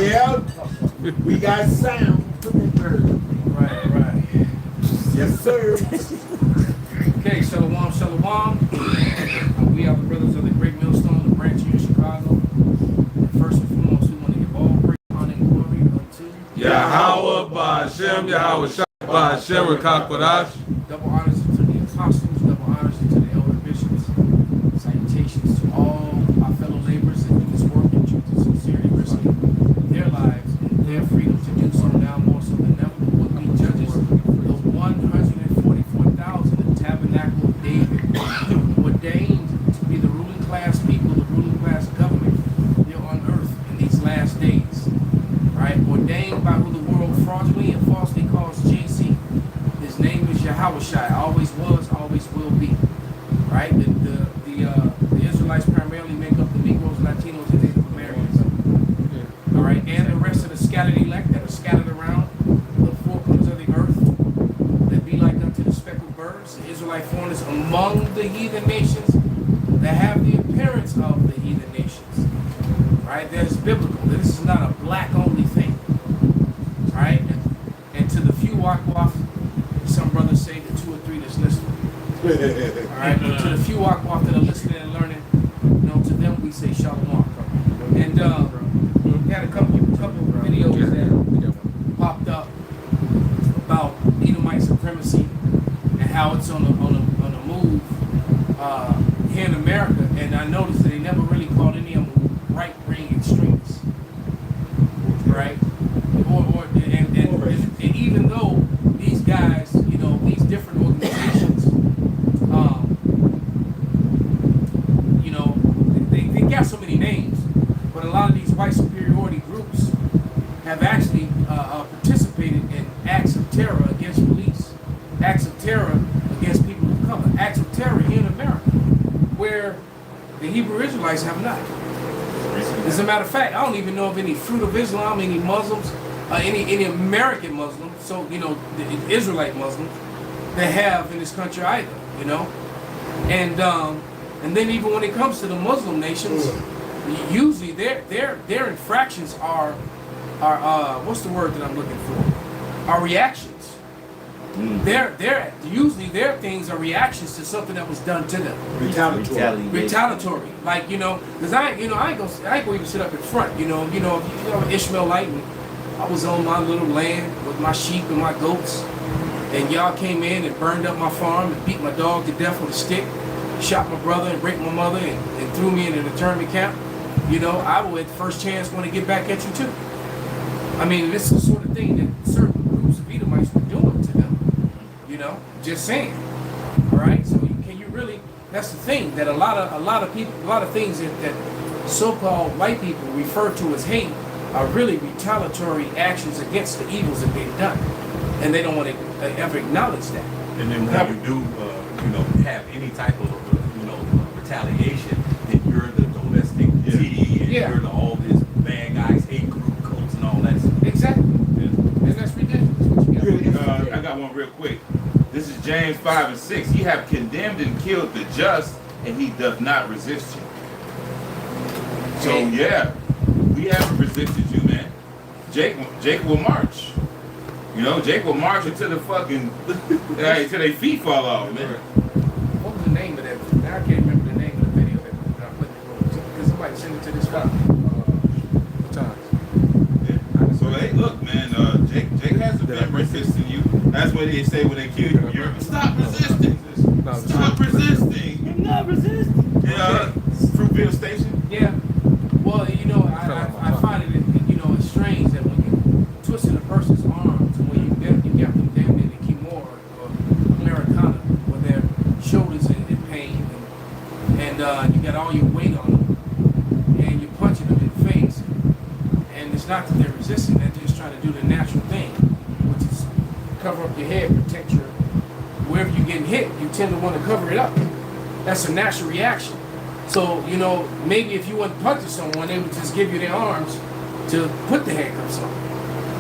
Yeah, we got sound. Right. Yes, sir. Okay, shalom, shalom. We are the brothers of the Great Millstone, the branch here in Chicago. And first and foremost, we want to give all praise, honor, and glory unto Yahweh Ba'Hashem, Yahweh Shai Ba'Hashem, Rekakwadash. double honors to the apostles, double honors to the elder bishops. Salutations to all our fellow laborers that do this work in truth and sincerity, risking their lives and their freedom to do so now more so than ever. Would be judges, the 144,000, the tabernacle of David, ordained to be the ruling class people, the ruling class government here on earth in these last days. Right? Ordained by who the world fraudulently and falsely calls JC. His name is Yahweh Shai, always was, always will be. Right? The Israelites primarily make up the Negroes, Latinos, and Native Americans. All right, and the rest of the scattered elect that are scattered around the four corners of the earth that be like unto the speckled birds, the Israelite foreigners among the heathen nations that have the appearance of the heathen nations. Right? That is biblical. This is not a black only thing. Right? And to the few walk-off, some brothers say the 2 or 3 that's listening. All right, to the few walk-off that are listening and learning, to them we say shalom. And we had a couple videos that popped up about Edomite supremacy and how it's on a move here in America. And I noticed that they never really called any of them right-wing extremists, right? And even though these guys, these different organizations, they got so many names, but a lot of these white superiority groups have actually participated in acts of terror against police, acts of terror against people of color, acts of terror here in America, where the Hebrew Israelites have not. As a matter of fact, I don't even know of any Fruit of Islam, any Muslims, any American Muslims, so the Israelite Muslims that have in this country either, and then even when it comes to the Muslim nations, usually their infractions are what's the word that I'm looking for? Are reactions. Usually their things are reactions to something that was done to them. Retaliatory. Like, because I ain't gonna even sit up in front. If you're an Ishmaelite and I was on my little land with my sheep and my goats, and y'all came in and burned up my farm and beat my dog to death with a stick, shot my brother and raped my mother and threw me in an internment camp, I will at the first chance want to get back at you too. I mean, this is the sort of thing that certain groups of Edomites were doing to them. Just saying. All right. So can you really? That's the thing that a lot of people, a lot of things that so-called white people refer to as hate are really retaliatory actions against the evils that they've done, and they don't want to ever acknowledge that. And then when you do, have any type of, retaliation, then you're the domestic T, and you're all this bad guys, hate group, cults, and all that. Exactly. And that's ridiculous. I got one real quick. This is James 5 and 6. Ye have condemned and killed the just, and he doth not resist you. So we haven't resisted you, man. Jake will march. Jake will march until the fucking until their feet fall off, man. What was the name of that? Now I can't remember the name of the video that I put in. Because somebody sent it to this guy. So hey, look, man. Jake hasn't been resisting you. That's what they say when they kill you. Stop resisting. Stop resisting. You're not resisting. Yeah. Fruitville Station. Yeah. Well, I find it, it's strange that when you twist in a person's arms, when you got them damn near the Kimura or Americana, where their shoulders in pain, and you got all your weight on them, and you're punching them in the face, and it's not that they're resisting, they're just trying to do the natural thing, which is cover up your head, protect your, wherever you're getting hit, you tend to want to cover it up. That's a natural reaction. So, maybe if you weren't punching someone, they would just give you their arms to put the handcuffs on.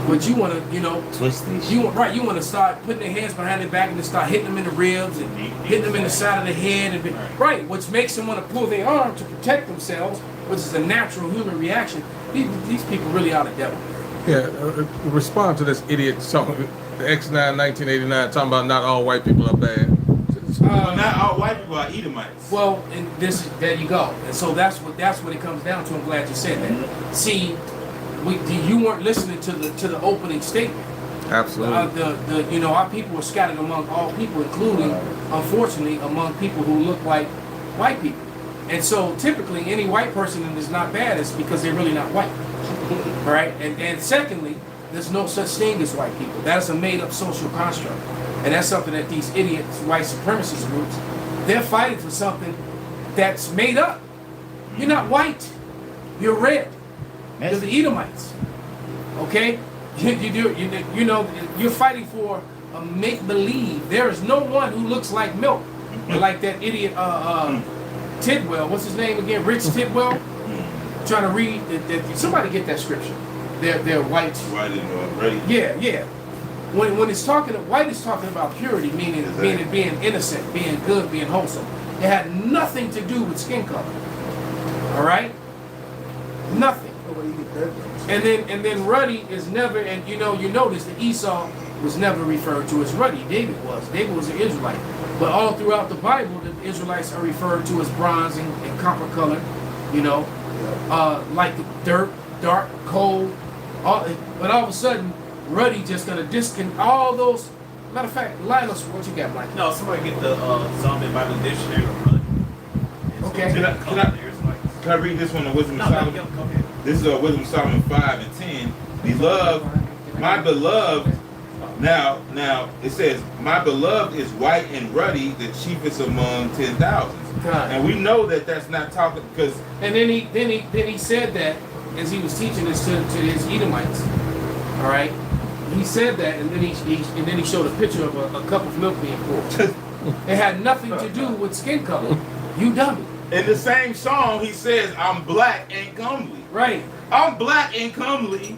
But you want to, you know, Twist these. you want to start putting their hands behind their back and then start hitting them in the ribs and hitting them in the side of the head, and right, which makes them want to pull their arm to protect themselves, which is a natural human reaction. These people really are the devil. Yeah, respond to this idiot song, the X9 1989, talking about not all white people are bad. Well, not all white people are Edomites. Well, and there you go. And so that's what it comes down to. I'm glad you said that. See, you weren't listening to the opening statement. Absolutely. You know, our people are scattered among all people, including, unfortunately, among people who look like white people. And so typically any white person that is not bad is because they're really not white. Right? And secondly, there's no such thing as white people. That's a made-up social construct. And that's something that these idiots, white supremacist groups, they're fighting for something that's made up. You're not white. You're red. You're the Edomites. Okay? You know, you're fighting for a make-believe. There is no one who looks like milk. Like that idiot Tidwell. What's his name again? Rich Tidwell? Trying to read somebody get that scripture. They're white. White and ready. Yeah. When it's talking, white is talking about purity, meaning being innocent, being good, being wholesome. It had nothing to do with skin color. All right, nothing. And then ruddy is never, and you notice that Esau was never referred to as ruddy. David was. David was an Israelite. But all throughout the Bible, the Israelites are referred to as bronze and copper color. You know, like the dirt, dark, cold. But all of a sudden, ruddy just gonna disconnect all those. Matter of fact, Linus, what you got, Mike? No, somebody get the Zombie Bible Dictionary of ruddy. Okay. Can I read this one, the Wisdom of Solomon? Go ahead. This is Wisdom of Solomon 5 and 10. Beloved, my beloved. Now it says, my beloved is white and ruddy, the chiefest among 10,000. And we know that that's not talking because. And then he said that as he was teaching this to his Edomites. All right, he said that, and then he showed a picture of a cup of milk being poured. It had nothing to do with skin color. You dummy. In the same song, he says, "I'm black and comely." Right. I'm black and comely.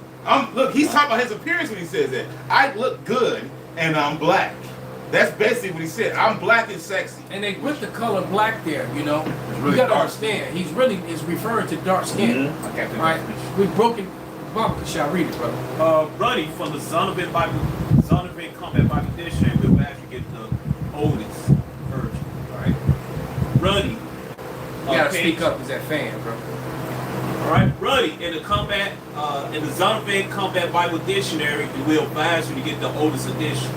Look, he's talking about his appearance when he says that. I look good and I'm black. That's basically what he said. I'm black and sexy. And they put the color black there, you know. Really you gotta dark. understand, he's really is referring to dark skin. Mm-hmm. Okay. All right. We've broken. Bob, shall read it, brother. Ruddy from the Zondervan Combat Bible Dictionary. We'll actually get the oldest version. All right. Ruddy. You gotta speak up as that fan, bro. All right, Ruddy in the Zondervan Combat Bible Dictionary. We'll advise you to get the oldest edition.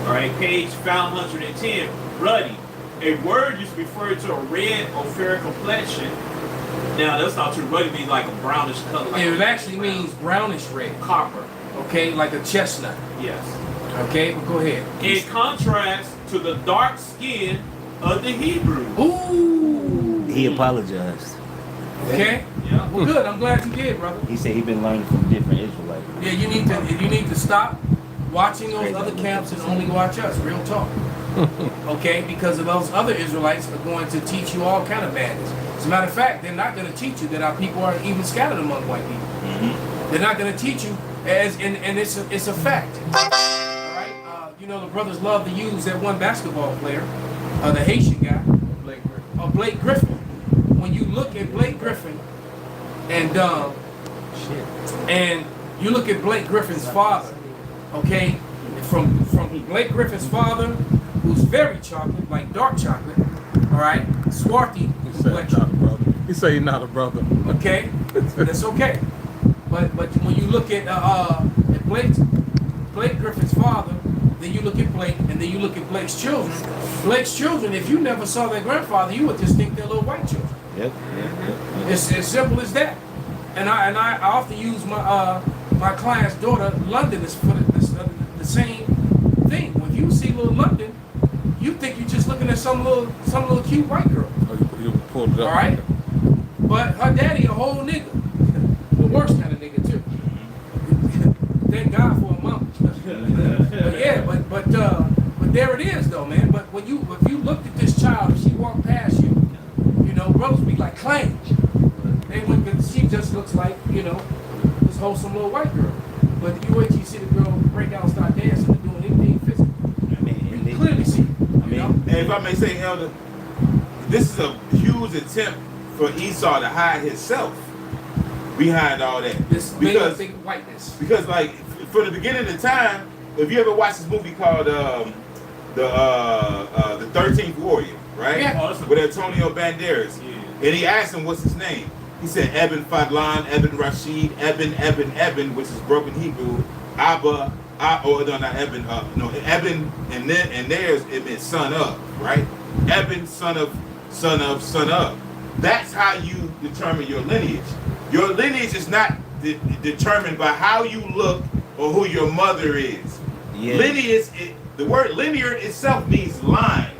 All right, page 510. Ruddy, a word used to refer to a red or fair complexion. Now that's not true. Ruddy means like a brownish color. Like It actually means brownish red. copper. Okay, like a chestnut. Yes. Okay, but go ahead. In contrast to the dark skin of the Hebrew. Ooh. He apologized. Okay. Yeah. Well, good. I'm glad you did, brother. He said he been learning from different Israelites. Yeah, you need to stop watching those other camps and only watch us. Real talk. Okay, because of those other Israelites are going to teach you all kind of badness. As a matter of fact, they're not going to teach you that our people are even scattered among white people. Mm-hmm. They're not going to teach you and it's a fact. All right. You know the brothers love to use that one basketball player, the Haitian guy, Blake Griffin. When you look at Blake Griffin and you look at Blake Griffin's father, okay, from Blake Griffin's father, who's very chocolate, like dark chocolate, all right, swarthy complexion. He say he's not a brother. Okay, that's okay. But when you look at Blake Griffin's father, then you look at Blake, and then you look at Blake's children. Blake's children, if you never saw their grandfather, you would just think they're little white children. Yep. It's as simple as that. And I often use my client's daughter, London, is for the same thing. When you see little London, you think you're just looking at some little cute white girl. Oh, you pulled it up. All right. But her daddy a whole nigga, the worst kind of nigga too. Thank God for a mama. But yeah, but there it is though, man. But if you looked at this child, if she walked past you, you know, brothers be like, clang. They went, she just looks like, you know, this wholesome little white girl. But you wait till you see the girl break out and start dancing and doing anything physical. I mean, You and they- clearly see it. I You know? mean, And if I may say, Elder, this is a huge attempt for Esau to hide himself behind all that. This because thing of whiteness. because like from the beginning of time, if you ever watch this movie called the 13th Warrior, right? Yeah. Awesome. With Antonio Banderas. Yeah. And he asked him what's his name. He said Eben Fadlan, Eben Rashid, Eben, which is broken Hebrew, Abba, or no, not Eben, no, Eben, and theirs, it meant son of, right? Eben, son of. That's how you determine your lineage. Your lineage is not determined by how you look or who your mother is. Yeah. Lineage, the word linear itself means line.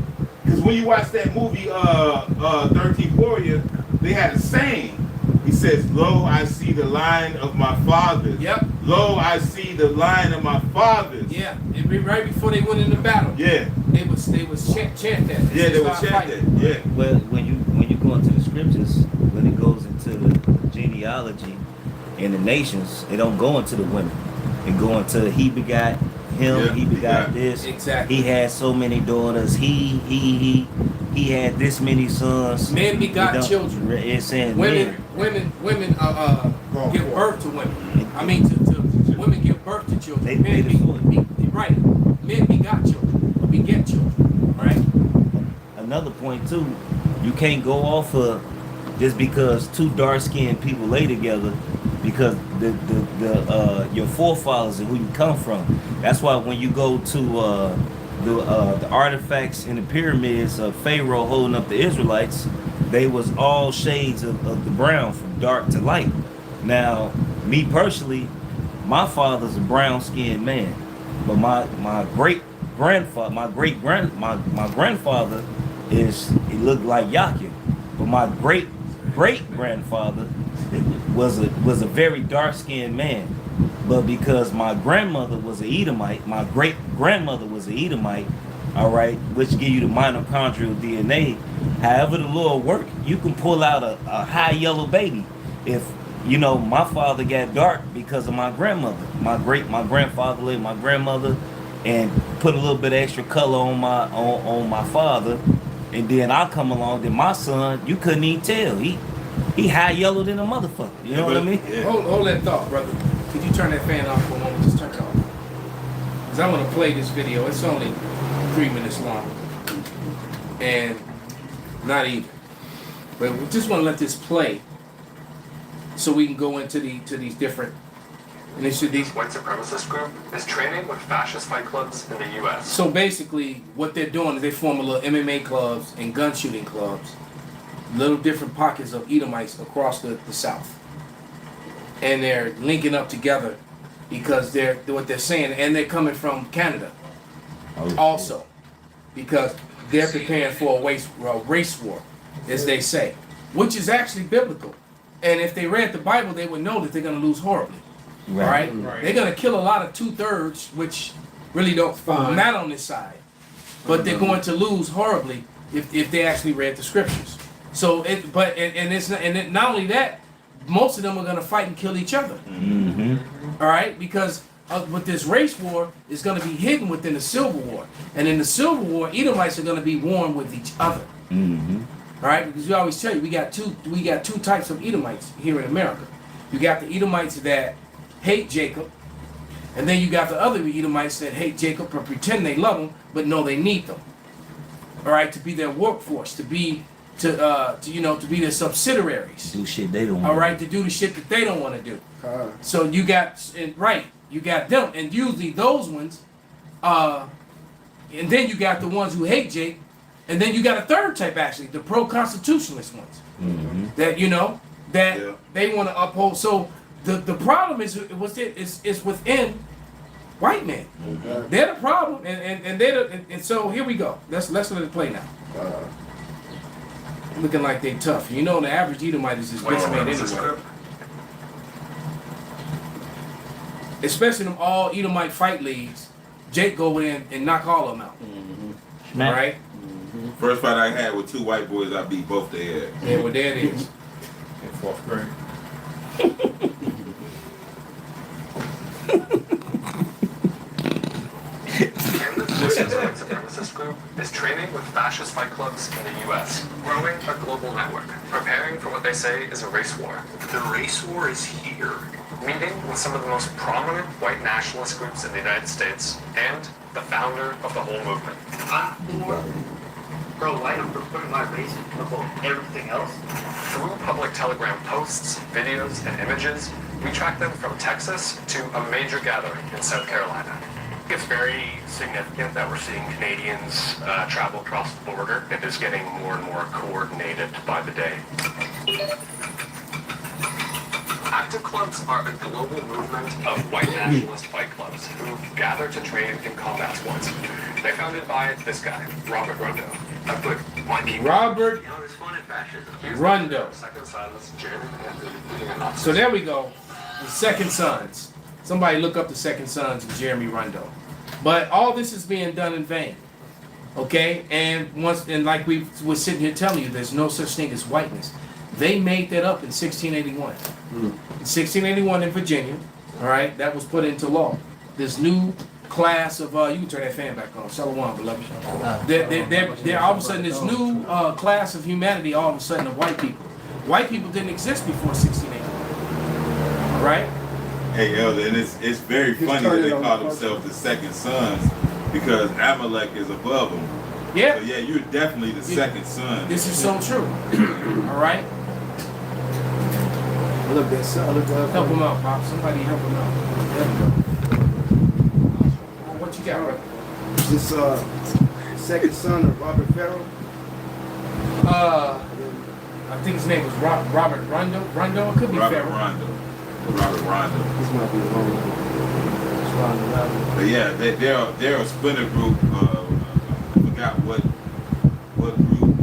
Because when you watch that movie, 13th Warrior, they had a saying. He says, "Lo, I see the line of my fathers." Yep. Lo, I see the line of my fathers. Yeah. And right before they went into battle. Yeah. They was chant that. Yeah, they would start chant fighting. that. Yeah. well, when you go into the scriptures, when it goes into the genealogy in the nations, it don't go into the women. It go into he begot him, Yeah, he begot begot. this. Exactly. He had so many daughters. He had this many sons. Men It begot don't- children. It's saying Women men. give birth to women. I mean, to women give birth to children. They Men made it right. Men begot children. Or beget children. Right. Another point too, you can't go off of just because two dark-skinned people lay together, because your forefathers and who you come from. That's why when you go to the artifacts in the pyramids of Pharaoh holding up the Israelites, they was all shades of the brown, from dark to light. Now, me personally, my father's a brown-skinned man, but my grandfather he looked like Yakin, but my great grandfather was a very dark-skinned man. But because my grandmother was an Edomite, my great grandmother was an Edomite, all right, which give you the mitochondrial DNA. However the Lord work, you can pull out a high yellow baby. If you know, my father got dark because of my grandmother. My grandfather lived my grandmother and put a little bit of extra color on my father, and then I come along, then my son, you couldn't even tell. He high yellow than a motherfucker. You know what I mean? Yeah. Hold that thought, brother. Could you turn that fan off for a moment? Just turn it off. Because I want to play this video. It's only 3 minutes long. And not even. But we just want to let this play so we can go into these different initiatives. This white supremacist group is training with fascist fight clubs in the U.S. So basically, what they're doing is they form a little MMA clubs and gun shooting clubs, little different pockets of Edomites across the South, and they're linking up together because they're what they're saying, and they're coming from Canada also, because they're preparing for a race war, as they say, which is actually biblical. And if they read the Bible, they would know that they're going to lose horribly. Right? They're going to kill a lot of 2/3, which really don't matter on this side. But they're going to lose horribly if they actually read the scriptures. So not only that, most of them are going to fight and kill each other. Mm-hmm. All right, because with this race war is going to be hidden within the Civil War, and in the Civil War, Edomites are going to be warring with each other. Mm-hmm. All right, because we always tell you we got two types of Edomites here in America. You got the Edomites that hate Jacob, and then you got the other Edomites that hate Jacob but pretend they love him, but know they need them. All right, to be their workforce, to be their subsidiaries. Do shit they don't want. All right, to do the shit that they don't want to do. So you got them, and usually those ones, and then you got the ones who hate Jake, and then you got a third type actually, the pro-constitutionalist ones, that they want to uphold. So the problem is within white men. They're the problem, and so here we go. Let's let it play now. Looking like they tough. You know, the average Edomite is this bitch man anyway. Especially them all Edomite fight leagues. Jake go in and knock all of them out. All right? First fight I had with two white boys, I beat both their ass. Yeah, well, there it is. In 4th grade. global network, preparing for what they say is a race war. The race war is here. Meeting with some of the most prominent white nationalist groups in the United States and the founder of the whole movement. I'm for pro-white. I'm for putting my race above everything else. Through public telegram posts, videos, and images, we track them from Texas to a major gathering in South Carolina. It's very significant that we're seeing Canadians travel across the border. It is getting more and more coordinated by the day. Active clubs are a global movement of white nationalist fight clubs who gather to train in combat sports. They're founded by this guy, Robert Rondo. I put white people. Robert You know, it's fun and fascism. Rondo. Second sons, Jim and So there we go. The Second Sons. Somebody look up the Second Sons of Jeremy Rondo. But all this is being done in vain. Okay? And like we were sitting here telling you, there's no such thing as whiteness. They made that up in 1681. In 1681 in Virginia, all right, that was put into law. This new class of, you can turn that fan back on, Shalom, beloved. They're all of a sudden, this new class of humanity, all of a sudden, of white people. White people didn't exist before 1681, all right? Hey, Elder, and it's very funny that they call themselves the Second Sons because Amalek is above them. Yeah. So yeah, you're definitely the second son. This is so true. All right? Look, that's Help him out, Pop. Somebody help him out. There we go. What you got, brother? This second son of Robert Farrell. I think his name was Robert Rondo. Rondo? It could be Robert Farrell. Rondo. Robert Rondo. This might be the wrong one. It's Rondo. But yeah, they're a splinter group. I forgot what group.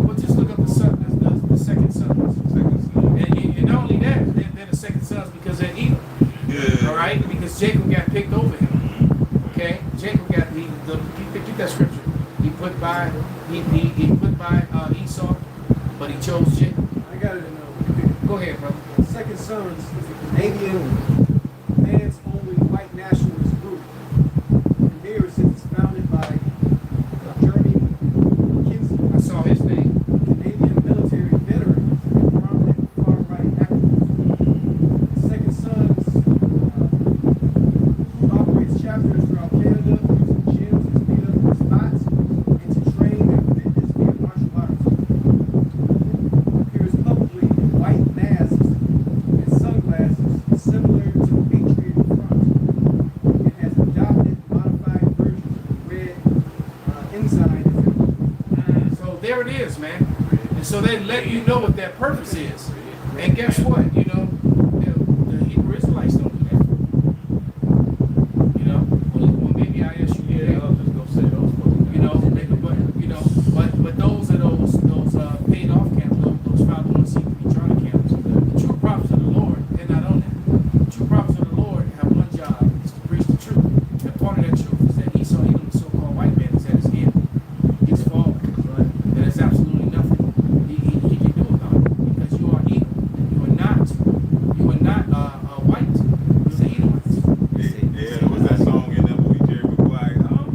Well, just look up the Second Sons. Second son. And not only that, they're the Second Sons because they're Edom. Yeah. All right? Because Jacob got picked over him. Okay? Jacob got get that scripture. He put by Esau, but he chose Jacob. I got it in Go ahead, brother. Second Sons is a Canadian man's only white nationalist group. And here it says it's founded by Jeremy Kinsey, I saw his name. Canadian military veteran and prominent far-right activist. The Second Sons operates chapters throughout Canada using gyms as meetup spots and to train their fitness via martial arts. Appears publicly in white masks and sunglasses similar to the Patriot front. It has adopted modified versions of the red ensign. So there it is, man. And so they let you know what their purpose is. And guess what? You know, the Hebrew Israelites don't do that. You know, well maybe ISU did. Yeah, I'll just go say those. You know, but those are those paid off camps, those 501c3 charter camps. The true prophets of the Lord, they're not on that. The true prophets of the Lord have one job, is to preach the truth. And part of that truth is that Esau, Edom, the so-called white man, is at his end. He's fallen. And there's absolutely nothing he can do about it because you are Edom. You are not white. You're the Edomites. Yeah, what's that song in that movie, Jerry Maguire? I'm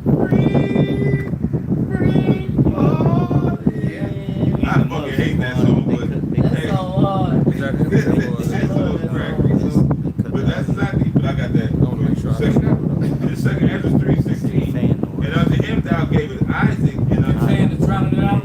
free, oh, yeah. I fucking hate that song, but hey, it's a little crackly, so. But that's exactly, but I got that. The second Ezra 3:16. And unto him thou gavest Isaac, and unto Fan is drowning it out.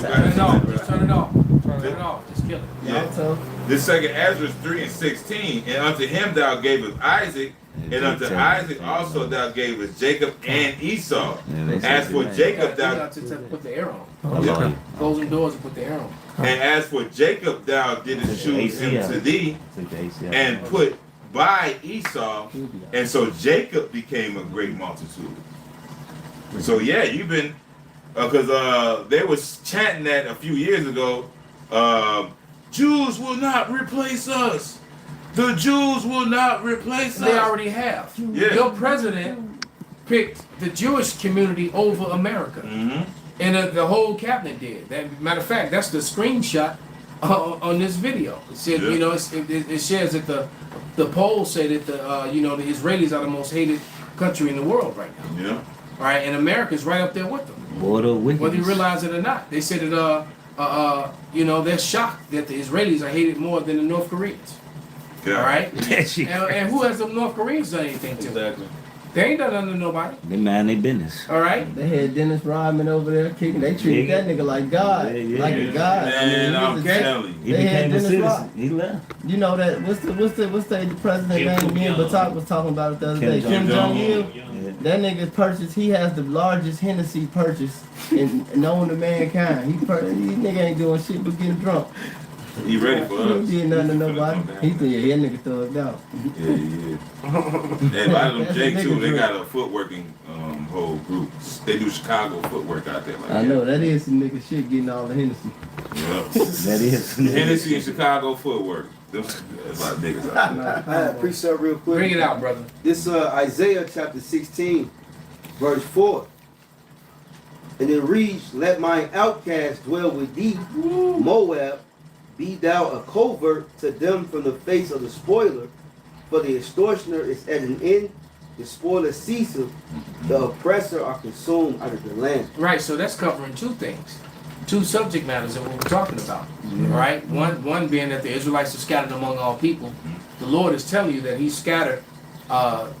Turn it off. Just turn it off. Turn it off. Just kill it. Yeah. This second Ezra 3:16, and unto him thou gavest Isaac, and unto Isaac also thou gavest Jacob and Esau. As for Jacob You thou got to put the arrow on. Close them doors and put the arrow on. and as for Jacob thou didst choose him to thee, and put by Esau, and so Jacob became a great multitude. So yeah, you've been because they was chanting that a few years ago. Jews will not replace us. The Jews will not replace us. They already have. Yeah. Your president picked the Jewish community over America. Mm-hmm. And the whole cabinet did. Matter of fact, that's the screenshot on this video. It said, Yeah. you know, it shares that the polls say that the Israelis are the most hated country in the world right now. Yeah. All right, and America's right up there with them, Border wickedness. whether you realize it or not. They said that you know, they're shocked that the Israelis are hated more than the North Koreans. Yeah. All right, That shit and who has the North Koreans done anything to? Exactly. They ain't done nothing to nobody. They mind their business. All right. They had Dennis Rodman over there kicking. They treated that nigga like God, Yeah, like a god. Man, he I'm was a- telling you. He They had became a Dennis citizen. Rodman. He left. You know that? What's the president name? Me and Batak was talking about it the other day. Kim Jong-il. Yeah. That nigga purchased. He has the largest Hennessy purchase known to mankind. He nigga ain't doing shit but getting drunk. He ready for He us. ain't did nothing to nobody. He said, yeah, that nigga thugged out. Yeah, yeah. And a lot of them Jake too, they got a footworking whole group. They do Chicago footwork out there. Like I know that is some nigga shit getting all the Hennessy. Yeah. That is. Hennessy and Chicago footwork. There's a lot of niggas out there. I had a precept real quick. Bring it out, brother. This Isaiah chapter 16, verse 4. And it reads, let mine outcast dwell with thee, Moab, be thou a covert to them from the face of the spoiler, for the extortioner is at an end, the spoiler ceaseth, the oppressor are consumed out of the land. Right. So that's covering two things, two subject matters that we're talking about. All right. One being that the Israelites are scattered among all people. The Lord is telling you that He scattered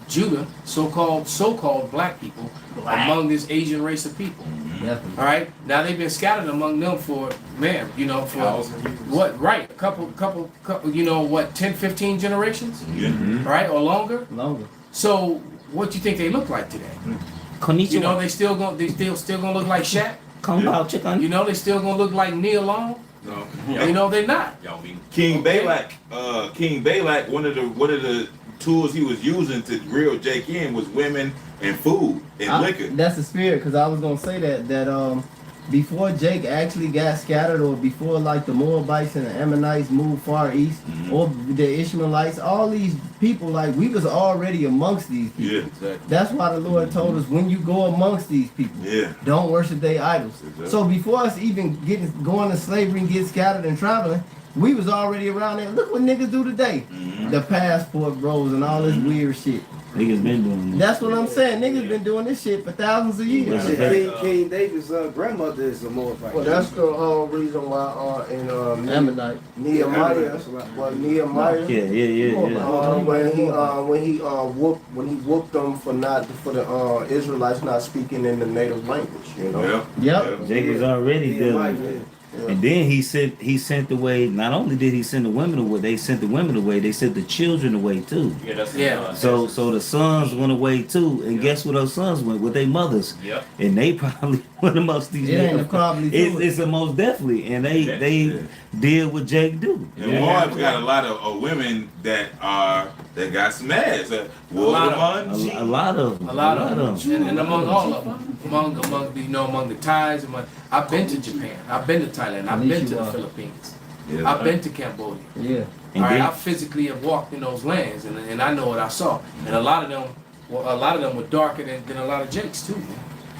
Judah, so-called black people, among this Asian race of people. Definitely. All right. Now they've been scattered among them for, man, you know, for what? Right. A couple, you know, what? 10, 15 generations. Yeah. Right, or longer. Longer. So what do you think they look like today? Konnichiwa. You know, they still gonna look like Shaq. Come out, chicken. You know, they still gonna look like Neil Long. No. You know, they're not. Y'all mean King Okay. Balak, one of the tools he was using to reel Jake in was women and food and liquor. That's the spirit, because I was gonna say that before Jake actually got scattered, or before like the Moabites and the Ammonites moved far east, or the Ishmaelites, all these people, like we was already amongst these people. Yeah, exactly. That's why the Lord told us, when you go amongst these people, Yeah. don't worship their idols. Exactly. So before us even going to slavery and get scattered and traveling, we was already around there. Look what niggas do today. The passport bros and all this weird shit. Niggas been doing this. That's what I'm saying. Niggas been doing this shit for thousands of years. King David's grandmother is a Moabite. Well, that's the reason why in Ammonite. Nehemiah, Nehemiah, when he whooped them for the Israelites not speaking in the native language, you know. Yep. Jake was already dealing with it. And then he sent away. Not only did he send the women away, they sent the women away. They sent the children away too. Yeah, that's Yeah. So the sons went away too. And guess where those sons went? With their mothers. Yep. And they probably went amongst these. It ain't niggas. a probably do It's a most definitely. And they did what Jake do. And Moab's got a lot of women that got smashed. A lot of them. And among all of them, among the Thais, I've been to Japan, I've been to Thailand, I've been to the Philippines, Yeah. I've been to Cambodia. Yeah. All right, I physically have walked in those lands, and I know what I saw. And a lot of them were darker than a lot of Jakes too.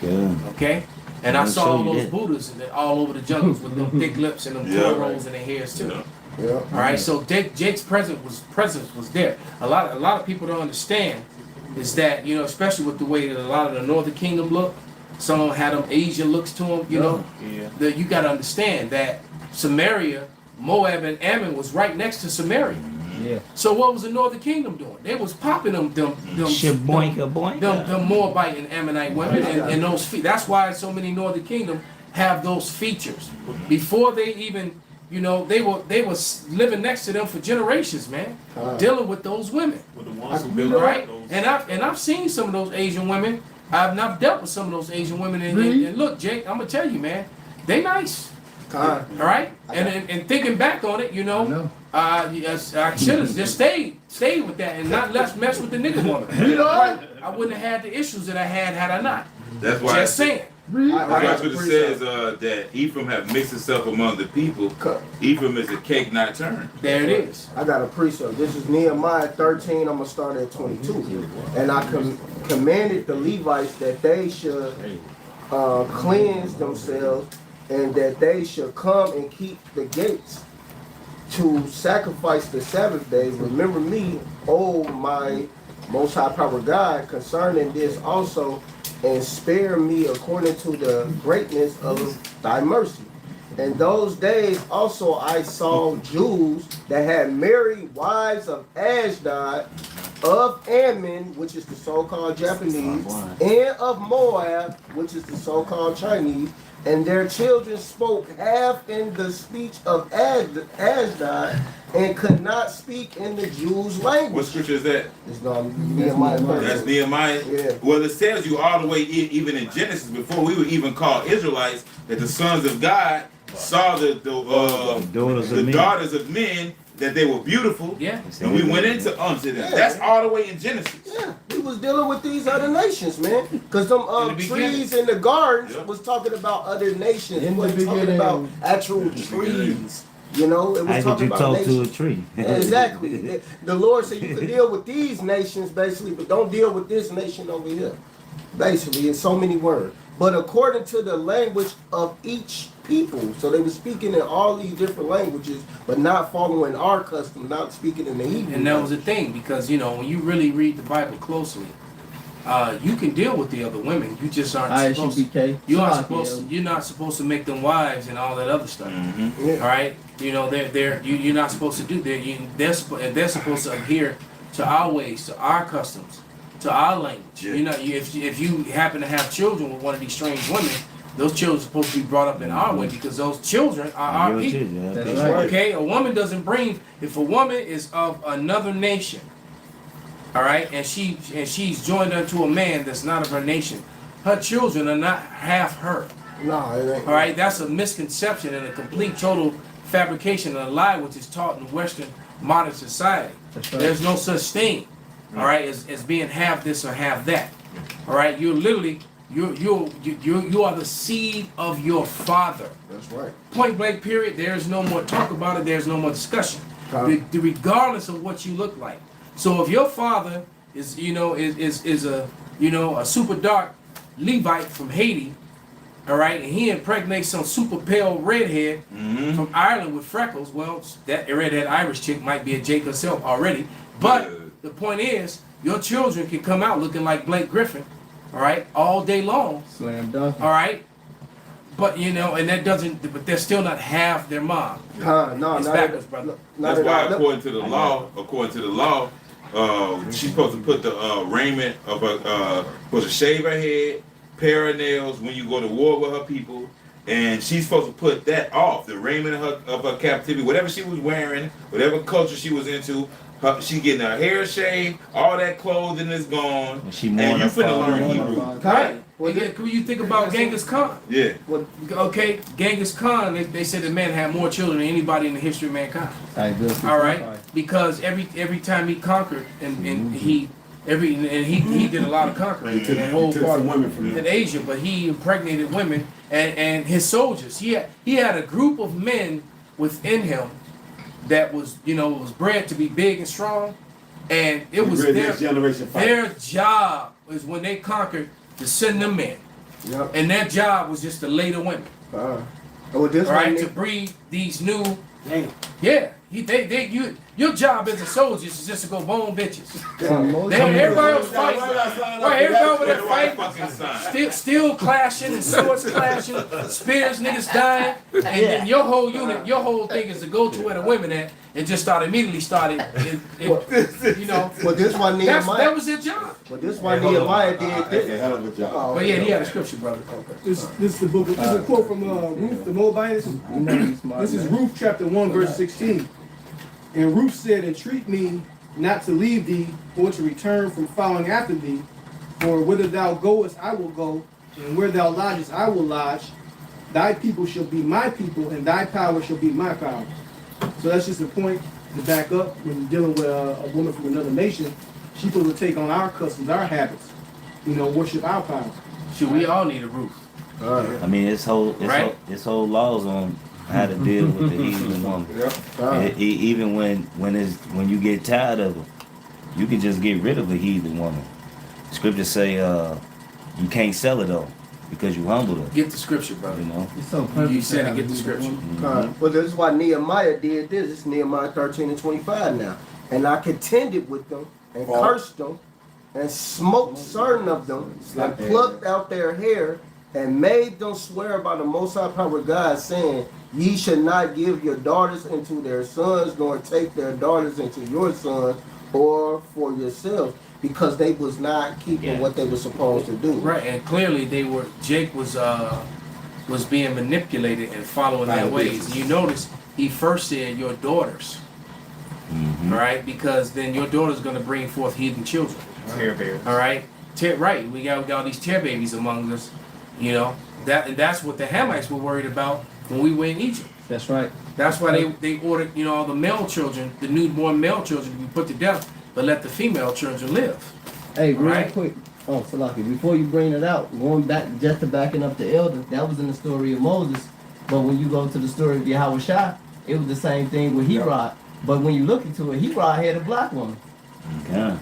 Yeah. Okay. And I I'll saw show all you those that. Buddhas all over the jungles with them thick lips and them cornrows in their hairs too. Yeah. All right, so Jake's presence was there. A lot of people don't understand is that, you know, especially with the way that a lot of the Northern Kingdom look, some had them Asian looks to them, you know. Yeah. That you got to understand that Samaria, Moab, and Ammon was right next to Samaria. Yeah. So what was the Northern Kingdom doing? They was popping them Moabite and Ammonite women and those feet. That's why so many Northern Kingdom have those features. Before they even, you know, they was living next to them for generations, man, dealing with those women. With the ones who built Right? those. And I've seen some of those Asian women. I've dealt with some of those Asian women, and look, Jake, I'm gonna tell you, man, they nice. All right, and thinking back on it, you know, I should have just stayed with that and not mess with the nigga woman. I wouldn't have had the issues that I had I not. That's why. Just saying. That's what it says that Ephraim have mixed himself among the people. Ephraim is a cake not turned. There it is. I got a precept. This is Nehemiah 13. I'm gonna start at 22. And I commanded the Levites that they should cleanse themselves, and that they should come and keep the gates to sacrifice the Sabbath day. Remember me, oh my Most High Power God, concerning this also, and spare me according to the greatness of thy mercy. In those days also I saw Jews that had married wives of Ashdod, of Ammon, which is the so-called Japanese, and of Moab, which is the so-called Chinese, and their children spoke half in the speech of Ashdod and could not speak in the Jews' language. What scripture is that? It's Nehemiah. That's Nehemiah. Yeah. Well, it tells you all the way, even in Genesis, before we were even called Israelites, that the sons of God saw the daughters of men, that they were beautiful. Yeah. And we went into them. Yeah. That's all the way in Genesis. Yeah, we was dealing with these other nations, man. Because them trees in the gardens was talking about other nations. It wasn't talking about actual trees. You know, it was How talking could you about talk nations. to a tree? Exactly. The Lord said you could deal with these nations, basically, but don't deal with this nation over here. Basically, in so many words. But according to the language of each people. So they were speaking in all these different languages, but not following our custom, not speaking in the Hebrew. And that was the thing, because, you know, when you really read the Bible closely, you can deal with the other women. You just aren't supposed to. You're not supposed to make them wives and all that other stuff. Yeah. All right, you know you're not supposed to do that. They're supposed to adhere to our ways, to our customs, to our language. Yeah. You know, if you happen to have children with one of these strange women, those children are supposed to be brought up in our way, because those children are our people. That's right. Okay, a woman doesn't bring. If a woman is of another nation, all right, and she's joined unto a man that's not of her nation, her children are not half her. No, it ain't. All right, that's a misconception and a complete total fabrication and a lie which is taught in Western modern society. That's right. There's no such thing, all right, as being half this or half that. All right, you're literally you are the seed of your father. That's right. Point blank. Period. There's no more talk about it. There's no more discussion, regardless of what you look like. So if your father is a super dark Levite from Haiti, all right, and he impregnates some super pale redhead from Ireland with freckles, well, that redhead Irish chick might be a Jake herself already. But the point is, your children can come out looking like Blake Griffin, all right, all day long. Slam dunk. All right. But and that doesn't. But they're still not half their mom. No, It's not backwards, at, brother. That's why, according to the law, she's supposed to put the raiment of supposed to shave her head, pair her nails when you go to war with her people, and she's supposed to put that off. The raiment of her captivity, whatever she was wearing, whatever culture she was into. She getting her hair shaved, all that clothing is gone, and you finna learn Hebrew. Right. Well, when you think about Genghis Khan. Yeah. Okay, Genghis Khan, they said the man had more children than anybody in the history of mankind. All right, because every time he conquered and he did a lot of conquering in the whole part of women from Asia, but he impregnated women and his soldiers. He had a group of men within him that was was bred to be big and strong, and it was their job was when they conquered to send them in, and their job was just to lay the women, to breed these new. Your job as a soldier is just to go bone bitches. Everybody else fighting. Everybody over there fighting. Still clashing and swords clashing, spears, niggas dying. And then your whole unit, your whole thing is to go to where the women at and just immediately started. But this one Nehemiah. That was their job. But this one Nehemiah did this. But yeah, he had a scripture, brother. This is the book. This is a quote from Ruth the Moabitess. This is Ruth chapter 1 verse 16. And Ruth said, entreat me not to leave thee, or to return from following after thee. For whither thou goest, I will go, and where thou lodgest, I will lodge. Thy people shall be my people, and thy power shall be my power. So that's just a point to back up when dealing with a woman from another nation. She's supposed to take on our customs, our habits, worship our power. Shoot, we all need a roof. I mean, it's whole laws on how to deal with the heathen woman. Even when you get tired of her, you can just get rid of a heathen woman. Scriptures say you can't sell it though because you humbled her. Get the scripture, brother. It's so perfect. You said to get the scripture. Well, this is why Nehemiah did this. It's Nehemiah 13 and 25 now. And I contended with them and cursed them and smote certain of them, and plucked out their hair, and made them swear by the Most High Power God, saying, Ye should not give your daughters into their sons, nor take their daughters into your sons, or for yourselves, because they was not keeping what they were supposed to do. Right, and clearly Jake was being manipulated and following their ways. You notice he first said your daughters. All right, because then your daughter's going to bring forth heathen children. Tear bears. All right, right. We got all these tear babies among us. You know that's what the Hamites were worried about when we were in Egypt. That's right. That's why they ordered all the male children, the newborn male children, to be put to death, but let the female children live. Hey, real right? quick. Oh, Salaki, before you bring it out, going back just to backing up the elder, that was in the story of Moses. But when you go to the story of Yahweh Shai, it was the same thing with Herod. But when you look into it, Herod had a black woman. Yeah.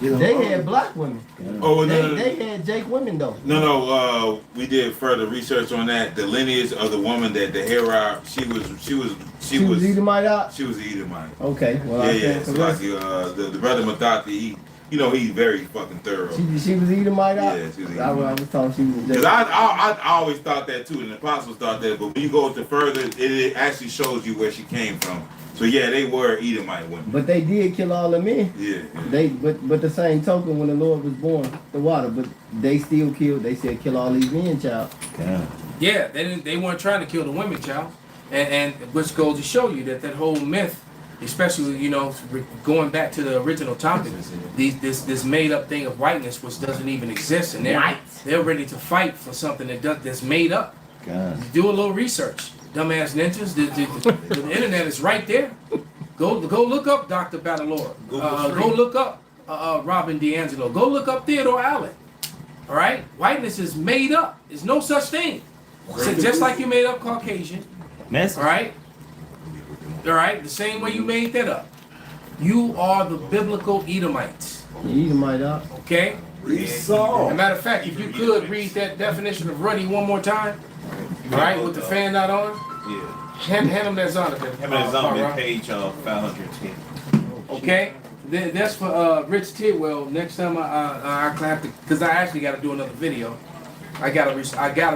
They had black women. Oh, They had Jake women though. No, we did further research on that. The lineage of the woman that the Herod, she was Edomite out? She was Edomite. Okay, well yeah. So like the brother Matati, he's very fucking thorough. She was Edomite out? Yeah, she was I was thought she was. Because I always thought that too, and the apostles thought that. But when you go to further, it actually shows you where she came from. So yeah, they were Edomite women. But they did kill all the men. Yeah. But the same token, when the Lord was born, the water, but they still killed. They said kill all these men, child. Yeah, they weren't trying to kill the women, child, and which goes to show you that whole myth, especially going back to the original topic, this made up thing of whiteness, which doesn't even exist, and they're ready to fight for something that's made up. Do a little research. Dumbass ninjas, the internet is right there. Go look up Dr. Batalora. Go look up Robin DiAngelo. Go look up Theodore Allen. All right, whiteness is made up. There's no such thing. So just like you made up Caucasian. All right, the same way you made that up. You are the biblical Edomites. Edomite out. Okay. As a matter of fact, if you could read that definition of ruddy one more time. All right, with the fan not on. Yeah. Hand him that Zondervan. Him and Zondervan, page 510. Okay. That's for Rich Tidwell. Next time I clap because I actually got to do another video. I gotta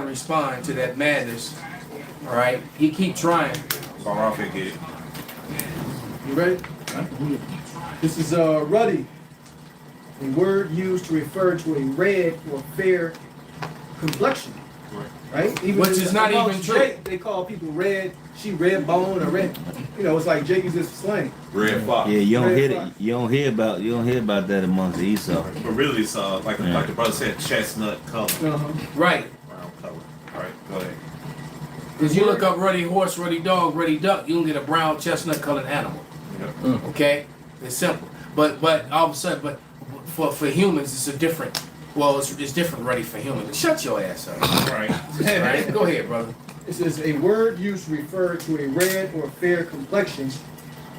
respond to that madness. All right. He keep trying. Get it. You ready? This is ruddy, a word used to refer to a red or fair complexion. Right? Which is not even true. Jake, they call people red, she red bone or red. It's like Jake is just slang. Red fox. Yeah, you don't hear about that amongst Esau. But really, it's like the brother said, chestnut color. Right. Brown color. All right, go ahead. Because you look up ruddy horse, ruddy dog, ruddy duck, you'll get a brown chestnut colored animal. Yep. Okay? It's simple. But all of a sudden, for humans, it's a different. Well, it's different ready for humans. Shut your ass up. Right. Right? Go ahead, brother. This is a word used to refer to a red or fair complexion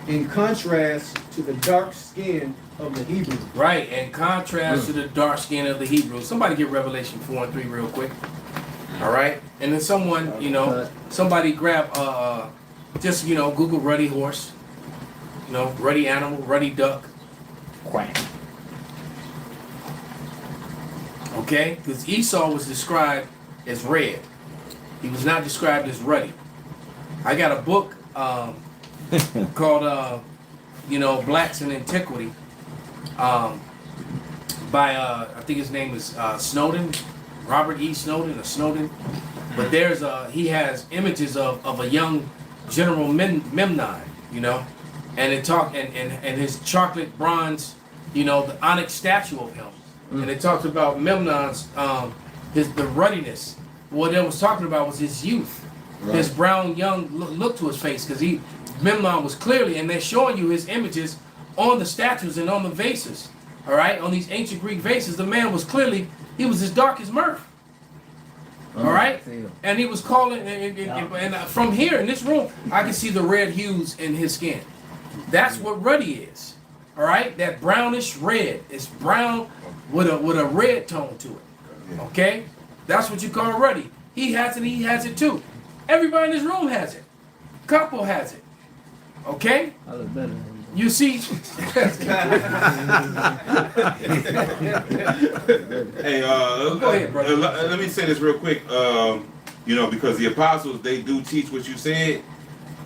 in contrast to the dark skin of the Hebrew. Right, in contrast to the dark skin of the Hebrews. Somebody get Revelation 4 and 3 real quick. All right? And then someone, somebody grab, just, Google ruddy horse, ruddy animal, ruddy duck. Quack. Okay? Because Esau was described as red. He was not described as ruddy. I got a book called, Blacks in Antiquity by, I think his name is Snowden, Robert E. Snowden or Snowden. But he has images of a young General Memnon, and it talked, and his chocolate bronze, the onyx statue of him. And it talked about Memnon's, the ruddiness. What it was talking about was his youth, his brown young look to his face, because Memnon was clearly, and they're showing you his images on the statues and on the vases, all right, on these ancient Greek vases. The man was clearly, he was as dark as murk, all right, and he was calling, and from here in this room, I can see the red hues in his skin. That's what ruddy is, all right, that brownish red. It's brown with a red tone to it, okay? That's what you call ruddy. He has it, he has it too. Everybody in this room has it. Couple has it. Okay? I look better. You see, Hey, Go ahead, brother. let me say this real quick. You know, because the apostles, they do teach what you said.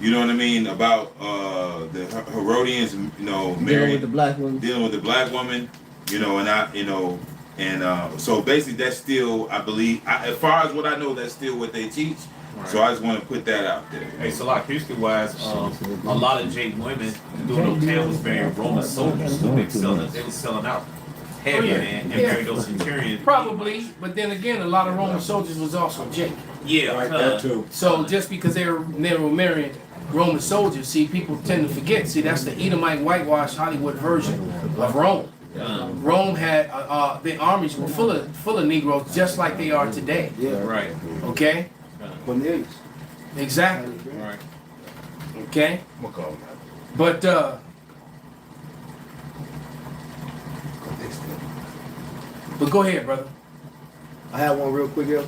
You know what I mean about the Herodians. You know, Dealing marrying, with the black woman. dealing with the black woman. You know, and I, you know, and so basically, that's still, I believe, as far as what I know, that's still what they teach. Right. So I just want to put that out there. Hey, so like history wise, a lot of Jake women during those times was marrying Roman soldiers. They were selling out heavy, yeah. man, and Yeah. married those centurions. probably, but then again, a lot of Roman soldiers was also Jake. Yeah, So just because they were marrying Roman soldiers, see, people tend to forget. See, that's the Edomite whitewash Hollywood version of Rome. Rome had the armies were full of Negroes, just like they are today. Yeah. right, Okay, Cornelius. exactly. right. Okay, but go ahead, brother. I have one real quick here.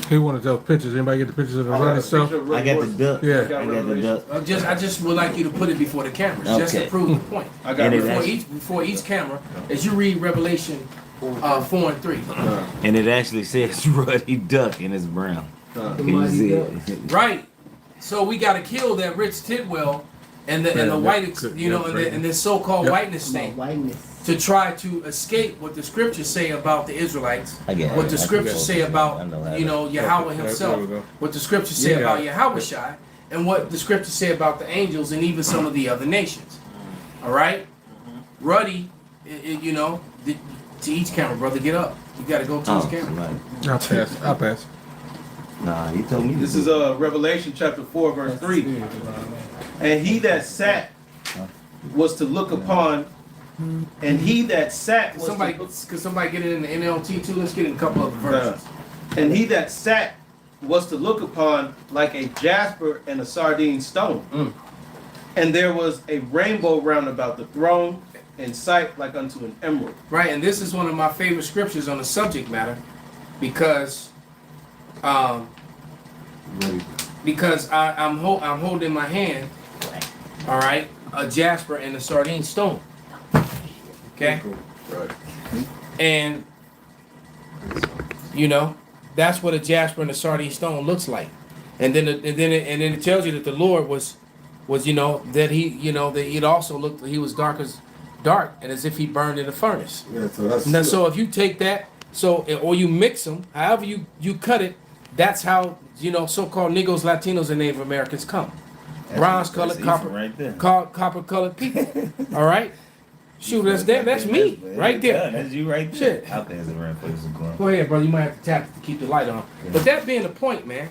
He wanted those pictures. Anybody get the pictures of the running stuff? I got the duck. Yeah. I got the duck. I just would like you to put it before the cameras, just to Okay. prove the point. I got And it Before each camera, as you read Revelation 4 and 3. And it actually says Ruddy Duck and it's brown. Can you see it? Right. So we got to kill that Rich Tidwell and the white, you know, and this so-called whiteness thing to try to escape what the scriptures say about the Israelites, I get it. what the I scriptures can say go. I about, know how you know, Yahweh himself, There we go. what the scriptures say about Yahweh Shai, and what the scriptures say about the angels and even some of the other nations. All right? Ruddy, you know, to each camera, brother, get up. You got to go to each camera. I'll pass. Nah, you told me. This is Revelation chapter 4, verse 3. And he that sat was to look upon, and he that sat was Somebody, to, could somebody get it in the NLT too? Let's get in a couple of versions. and he that sat was to look upon like a jasper and a sardine stone. And there was a rainbow round about the throne, in sight like unto an emerald. Right, and this is one of my favorite scriptures on the subject matter, because I'm holding in my hand, all right, a jasper and a sardine stone. Okay, and you know that's what a jasper and a sardine stone looks like, and then it tells you that the Lord was you know that that it also looked he was dark and as if he burned in a furnace. Yeah, so that's Now, so if you take that, or you mix them, however you cut it, that's how so-called Negroes, Latinos, and Native Americans come. Bronze colored, That's copper, easy right there. copper colored people. All right, shoot, that's me right there. That's you right there. Shit. Out there is a rare place to go. Go ahead, brother. You might have to tap it to keep the light on. But that being the point, man,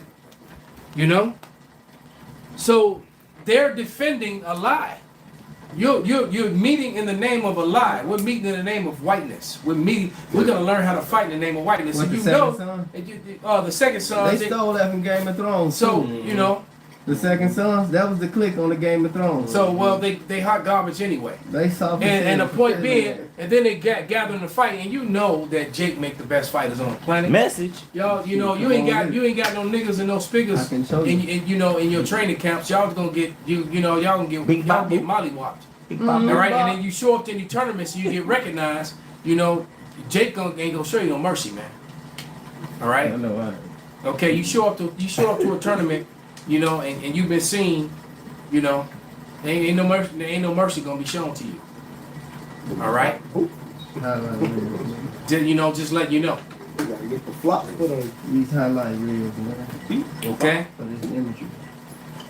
so they're defending a lie. You're meeting in the name of a lie. We're meeting in the name of whiteness. We're gonna learn how to fight in the name of whiteness. What, And the you second know, son? the second son. They stole that from Game of Thrones. So too. The second sons, that was the click on the Game of Thrones. So well, they hot garbage anyway. They saw. And the point being, and then they gather in the fight, and you know that Jake make the best fighters on the planet. Message. Y'all, you ain't got no niggas and no spiggers. I can show you. In your training camps, y'all gonna get y'all gonna get mollywopped. All right, and then you show up to any tournaments and you get recognized. Jake ain't gonna show you no mercy, man. All right. I know, right? Okay, you show up to a tournament, and you've been seen, ain't no mercy gonna be shown to you. All right. Just let you know. You gotta get the flop put on. These highlight reels, man. Okay. For this imagery.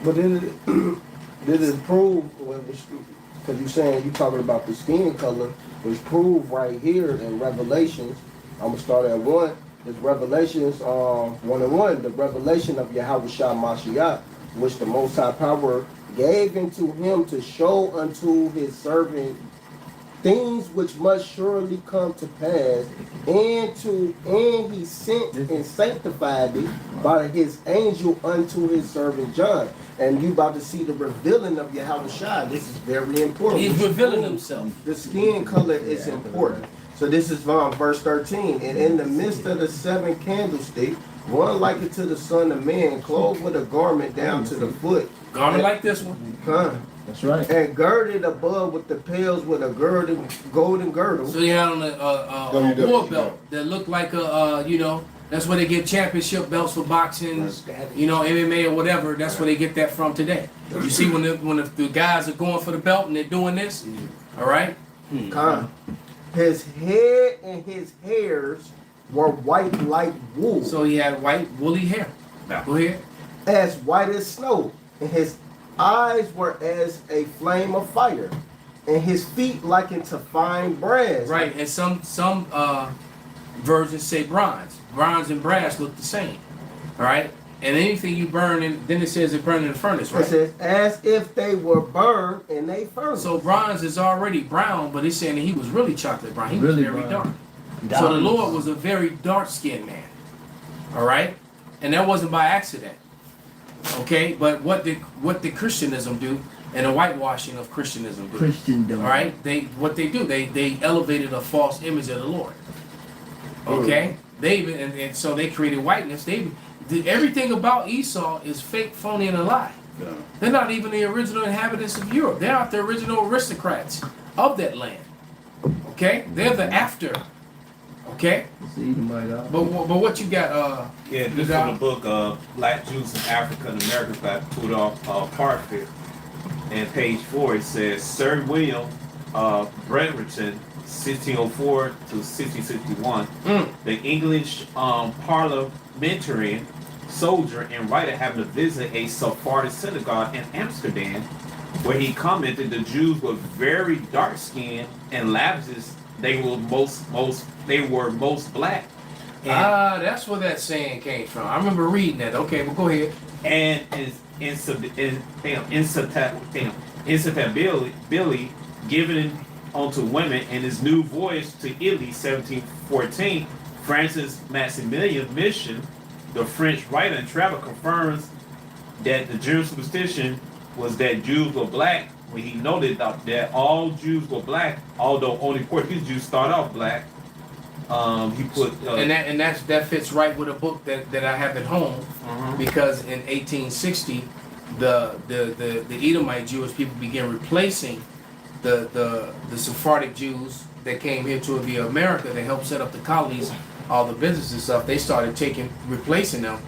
But then this is proved, because you're saying you talking about the skin color, it's proved right here in Revelations. I'm gonna start at 1. It's Revelations 1 and 1, the revelation of Yahweh Shah Mashiach, which the Most High Power gave into him to show unto his servant things which must surely come to pass, and he sent and sanctified it by his angel unto his servant John. And you about to see the revealing of Yahweh Shai. This is very important. He's revealing himself. The skin color is important. So this is verse 13. And in the midst of the 7 candlesticks, one like it to the Son of Man, clothed with a garment down to the foot. Garment like this one. Huh? That's right. And girded above with the pales with a golden girdle. So he had on a war belt that looked like that's where they get championship belts for boxing, MMA or whatever. That's where they get that from today. You see when the guys are going for the belt and they're doing this, all right? His head and his hairs were white like wool. So he had white woolly hair. Now go ahead. As white as snow, and his eyes were as a flame of fire, and his feet likened to fine brass. Right, and some versions say bronze. Bronze and brass look the same. All right, and anything you burn, then it says it burned in the furnace, right? It says as if they were burned in a furnace. So bronze is already brown, but it's saying that he was really chocolate brown. He Really was very brown. dark. So the Lord was a very dark-skinned man. All right, and that wasn't by accident. Okay, but what did Christianism do, and the whitewashing of Christianism do? Christendom. All right, they elevated a false image of the Lord. Okay, and so they created whiteness. Everything about Esau is fake, phony, and a lie. Yeah. They're not even the original inhabitants of Europe. They're not the original aristocrats of that land. Okay, they're the after. Okay, but what you got? Yeah, this is from the book Black Jews in Africa and Americans by Rudolph Parfit. And page 4 it says Sir William Brereton, 1604 to 1661, the English parliamentarian, soldier, and writer, having to visit a Sephardic synagogue in Amsterdam, where he commented the Jews were very dark skinned and lavishes. They were most black. That's where that saying came from. I remember reading that. Okay, well go ahead. And insensibility given onto women in his new voyage to Italy, 1714, Francis Maximilian Mission, the French writer and traveler, confirms that the German superstition was that Jews were black. When he noted that all Jews were black, although only Portuguese Jews start off black, he put and that fits right with a book that I have at home, because in 1860, the Edomite Jewish people began replacing the Sephardic Jews that came here to via America. They helped set up the colonies, all the business and stuff. They started replacing them,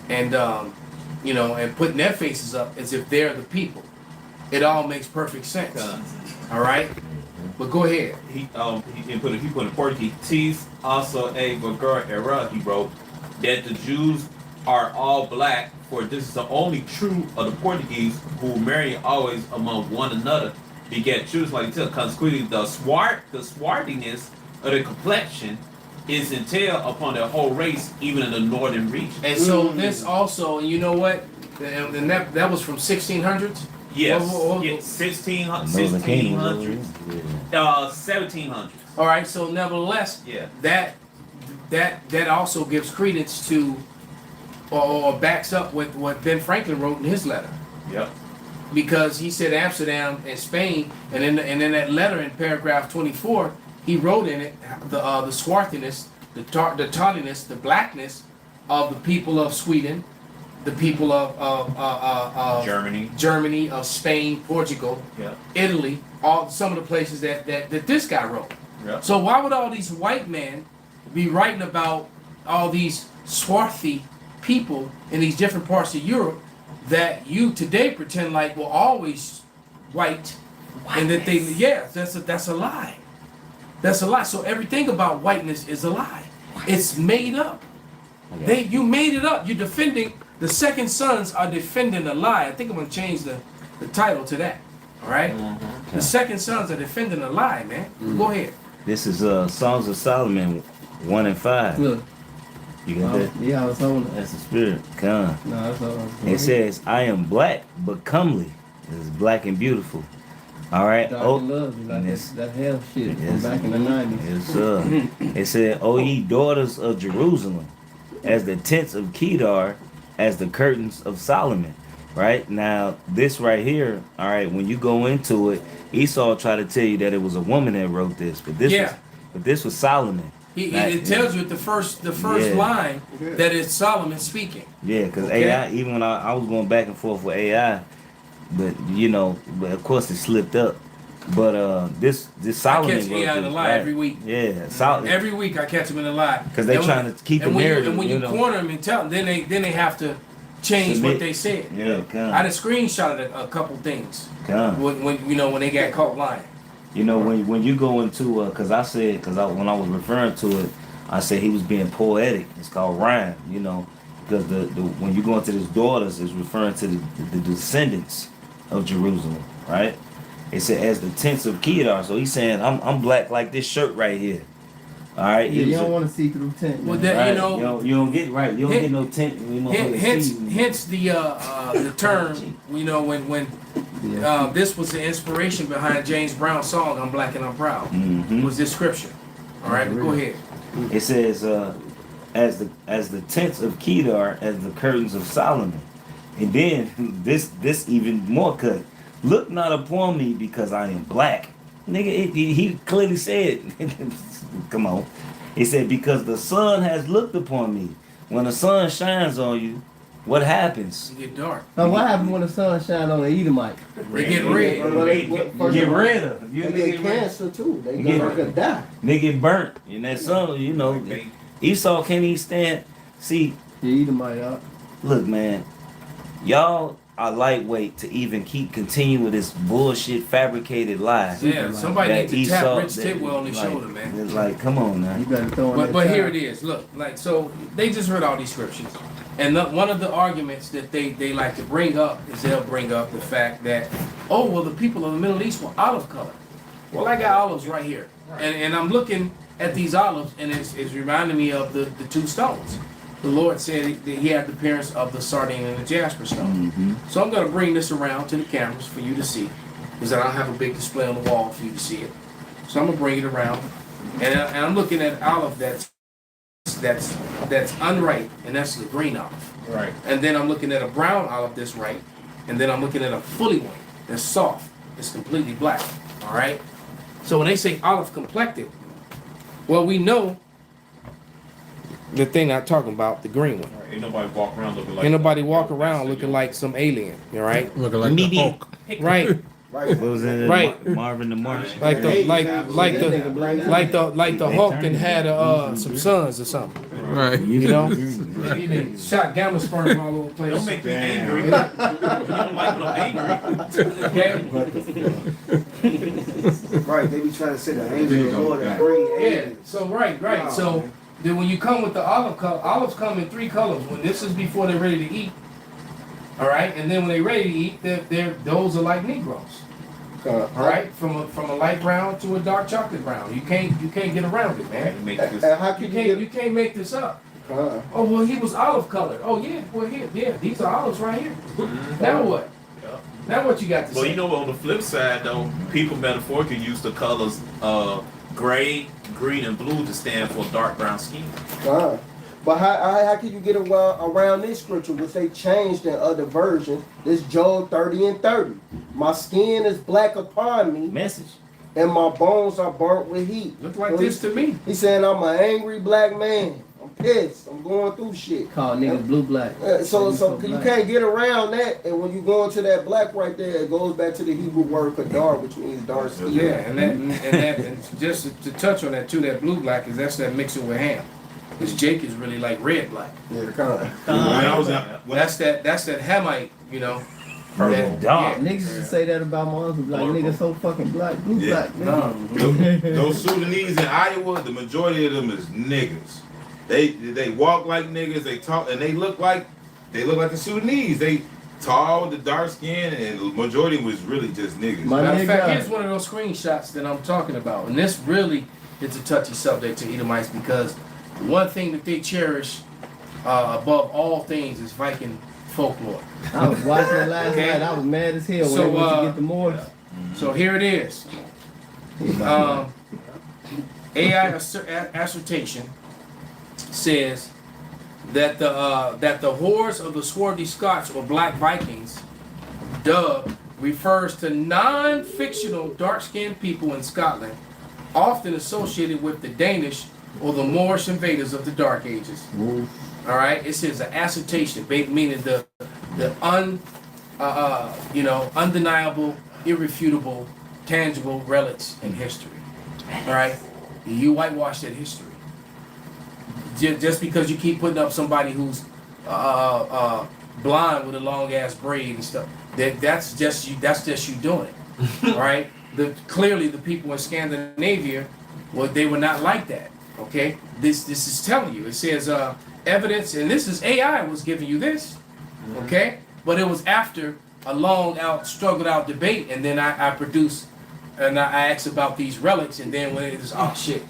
and and putting their faces up as if they're the people. It all makes perfect sense. All right, but go ahead. He put in Portuguese also a vulgar error. He wrote that the Jews are all black, for this is the only true of the Portuguese who marry always among one another, beget children like this. Consequently, the swarthiness of the complexion is entailed upon the whole race, even in the northern region. And so this also, and you know what? And that was from 1600s. Yes, 1600s, 1700s. All right, so nevertheless, that also gives credence to, or backs up what Ben Franklin wrote in his letter. Yep. Because he said Amsterdam and Spain, and in that letter in paragraph 24, he wrote in it the swarthiness, the tardiness, the blackness of the people of Sweden, the people of Germany, of Spain, Portugal, Italy, some of the places that this guy wrote. Yep. So why would all these white men be writing about all these swarthy people in these different parts of Europe that you today pretend like were always white, and that that's a lie. That's a lie. So everything about whiteness is a lie. It's made up. You made it up. You're defending. The second sons are defending a lie. I think I'm gonna change the title to that. All right. The second sons are defending a lie, man. Go ahead. This is Songs of Solomon 1 and 5. Look. You got that? Yeah, I was on it. That's the spirit. Come. No, that's all I was It says, I am black but comely. It's black and beautiful. All right. Dark and lovely, like that hell shit from back in the 90s. Yes, It said, O ye daughters of Jerusalem, as the tents of Kedar, as the curtains of Solomon. Right? Now, this right here, all right, when you go into it, Esau tried to tell you that it was a woman that wrote this, but this was Solomon. It tells you at the first line that it's Solomon speaking. Yeah, because AI, even when I was going back and forth with AI, but you know, but of course it slipped up. But this Solomon I catch AI in the lie every week. Yeah, Solomon. Every week I catch them in the lie. Because they're trying to keep the narrative. And when you corner them and tell them, then they have to change what they said. Yeah, I done screenshotted a couple things. When they got caught lying. You know, when you go into when I was referring to it, I said he was being poetic. It's called rhyme. You know, because the when you go into his daughters, it's referring to the descendants of Jerusalem, right? It said as the tents of Kedar. So he's saying I'm black like this shirt right here. All right. Yeah, you don't want to see through tent. Well, that, right? You don't get right. You don't get no tent. Hence the term. You know when this was the inspiration behind James Brown's song "I'm Black and I'm Proud." Was this scripture? All right, but go ahead. It says as the tents of Kedar, as the curtains of Solomon, and then this even more cut. Look not upon me because I am black. Nigga, he clearly said, come on. He said, because the sun has looked upon me. When the sun shines on you, what happens? You get dark. Now, what happens when the sun shines on the Edomite? They get red. Get red of. They get cancer too. They gonna die. They get burnt. And that sun, you know, Esau can't even stand. See, the Edomite out. Look, man, y'all are lightweight to even continue with this bullshit fabricated lie. Yeah, somebody needs to tap Rich Tidwell on the shoulder, man. It's like, come on now. You better throw in But here it is. Look, like, so they just heard all these scriptures. And one of the arguments that they like to bring up is they'll bring up the fact that, oh, well, the people of the Middle East were olive color. Well, I got olives right here. And I'm looking at these olives, and it's reminding me of the two stones. The Lord said that he had the appearance of the sardine and the jasper stone. So I'm going to bring this around to the cameras for you to see, because I don't have a big display on the wall for you to see it. So I'm going to bring it around, and I'm looking at olive that's unripe, and that's the green olive. Right. And then I'm looking at a brown olive that's ripe, and then I'm looking at a fully one that's soft. It's completely black. All right. So when they say olive complected, well, we know the thing I'm talking about, the green one. Ain't nobody walk around looking like. Ain't nobody walk around looking like some alien, all right? Looking like the Hulk. Right. What was in Right. Marvin the Martian? Like the Hulk and had some sons or something. Right. You know? He shot gamma sperm all over the place. Don't make me angry. You don't like when I'm angry. Okay? Right, they be trying to say the angel of the Lord and bring aliens. So right. Wow. So then when you come with the olive color, olives come in 3 colors. When this is before they're ready to eat. All right, and then when they're ready to eat, those are like Negroes. All right, from a light brown to a dark chocolate brown. You can't get around it, man. How can You can't make this up. Oh well, he was olive colored. Oh yeah, well here, these are olives right here. Now what? Now what you got to say? Well, you know, on the flip side, though, people metaphorically use the colors gray, green, and blue to stand for dark brown skin. But how can you get around this scripture, which they changed in other versions? This Job 30:30. My skin is black upon me. Message. And my bones are burnt with heat. Look like this to me. He's saying I'm an angry black man. I'm pissed. I'm going through shit. Call niggas blue black. So you can't get around that. And when you go into that black right there, it goes back to the Hebrew word kadar, which means dark skin. Yeah, and just to touch on that too, that blue black is that's that mixing with ham. Because Jake is really like red black. Yeah, kind of. That's that Hamite, you know. Purple dark. Niggas used to say that about my uncle, like niggas so fucking black, blue black. No. Those Sudanese in Iowa, the majority of them is niggas. They walk like niggas, they talk, and they look like the Sudanese. They tall, with the dark skin, and the majority was really just niggas. Matter of fact, here's one of those screenshots that I'm talking about, and this really is a touchy subject to Edomites because one thing that they cherish above all things is Viking folklore. I was watching it last night. I was mad as hell when they went to get the Moors. So here it is. AI assertion says that the hordes of the swarthy Scots or Black Vikings, dubbed, refers to non-fictional dark-skinned people in Scotland, often associated with the Danish or the Moorish invaders of the Dark Ages. All right, it says an assertion, meaning the undeniable, irrefutable, tangible relics in history. All right, you whitewash that history just because you keep putting up somebody who's blind with a long ass braid and stuff. That's just you. That's just you doing it. All right. Clearly the people in Scandinavia, well, they were not like that. Okay. This is telling you. It says evidence, and this is AI was giving you this. Okay. But it was after a long out, struggled out debate, and then I produced, and I asked about these relics, and then when it was, oh shit,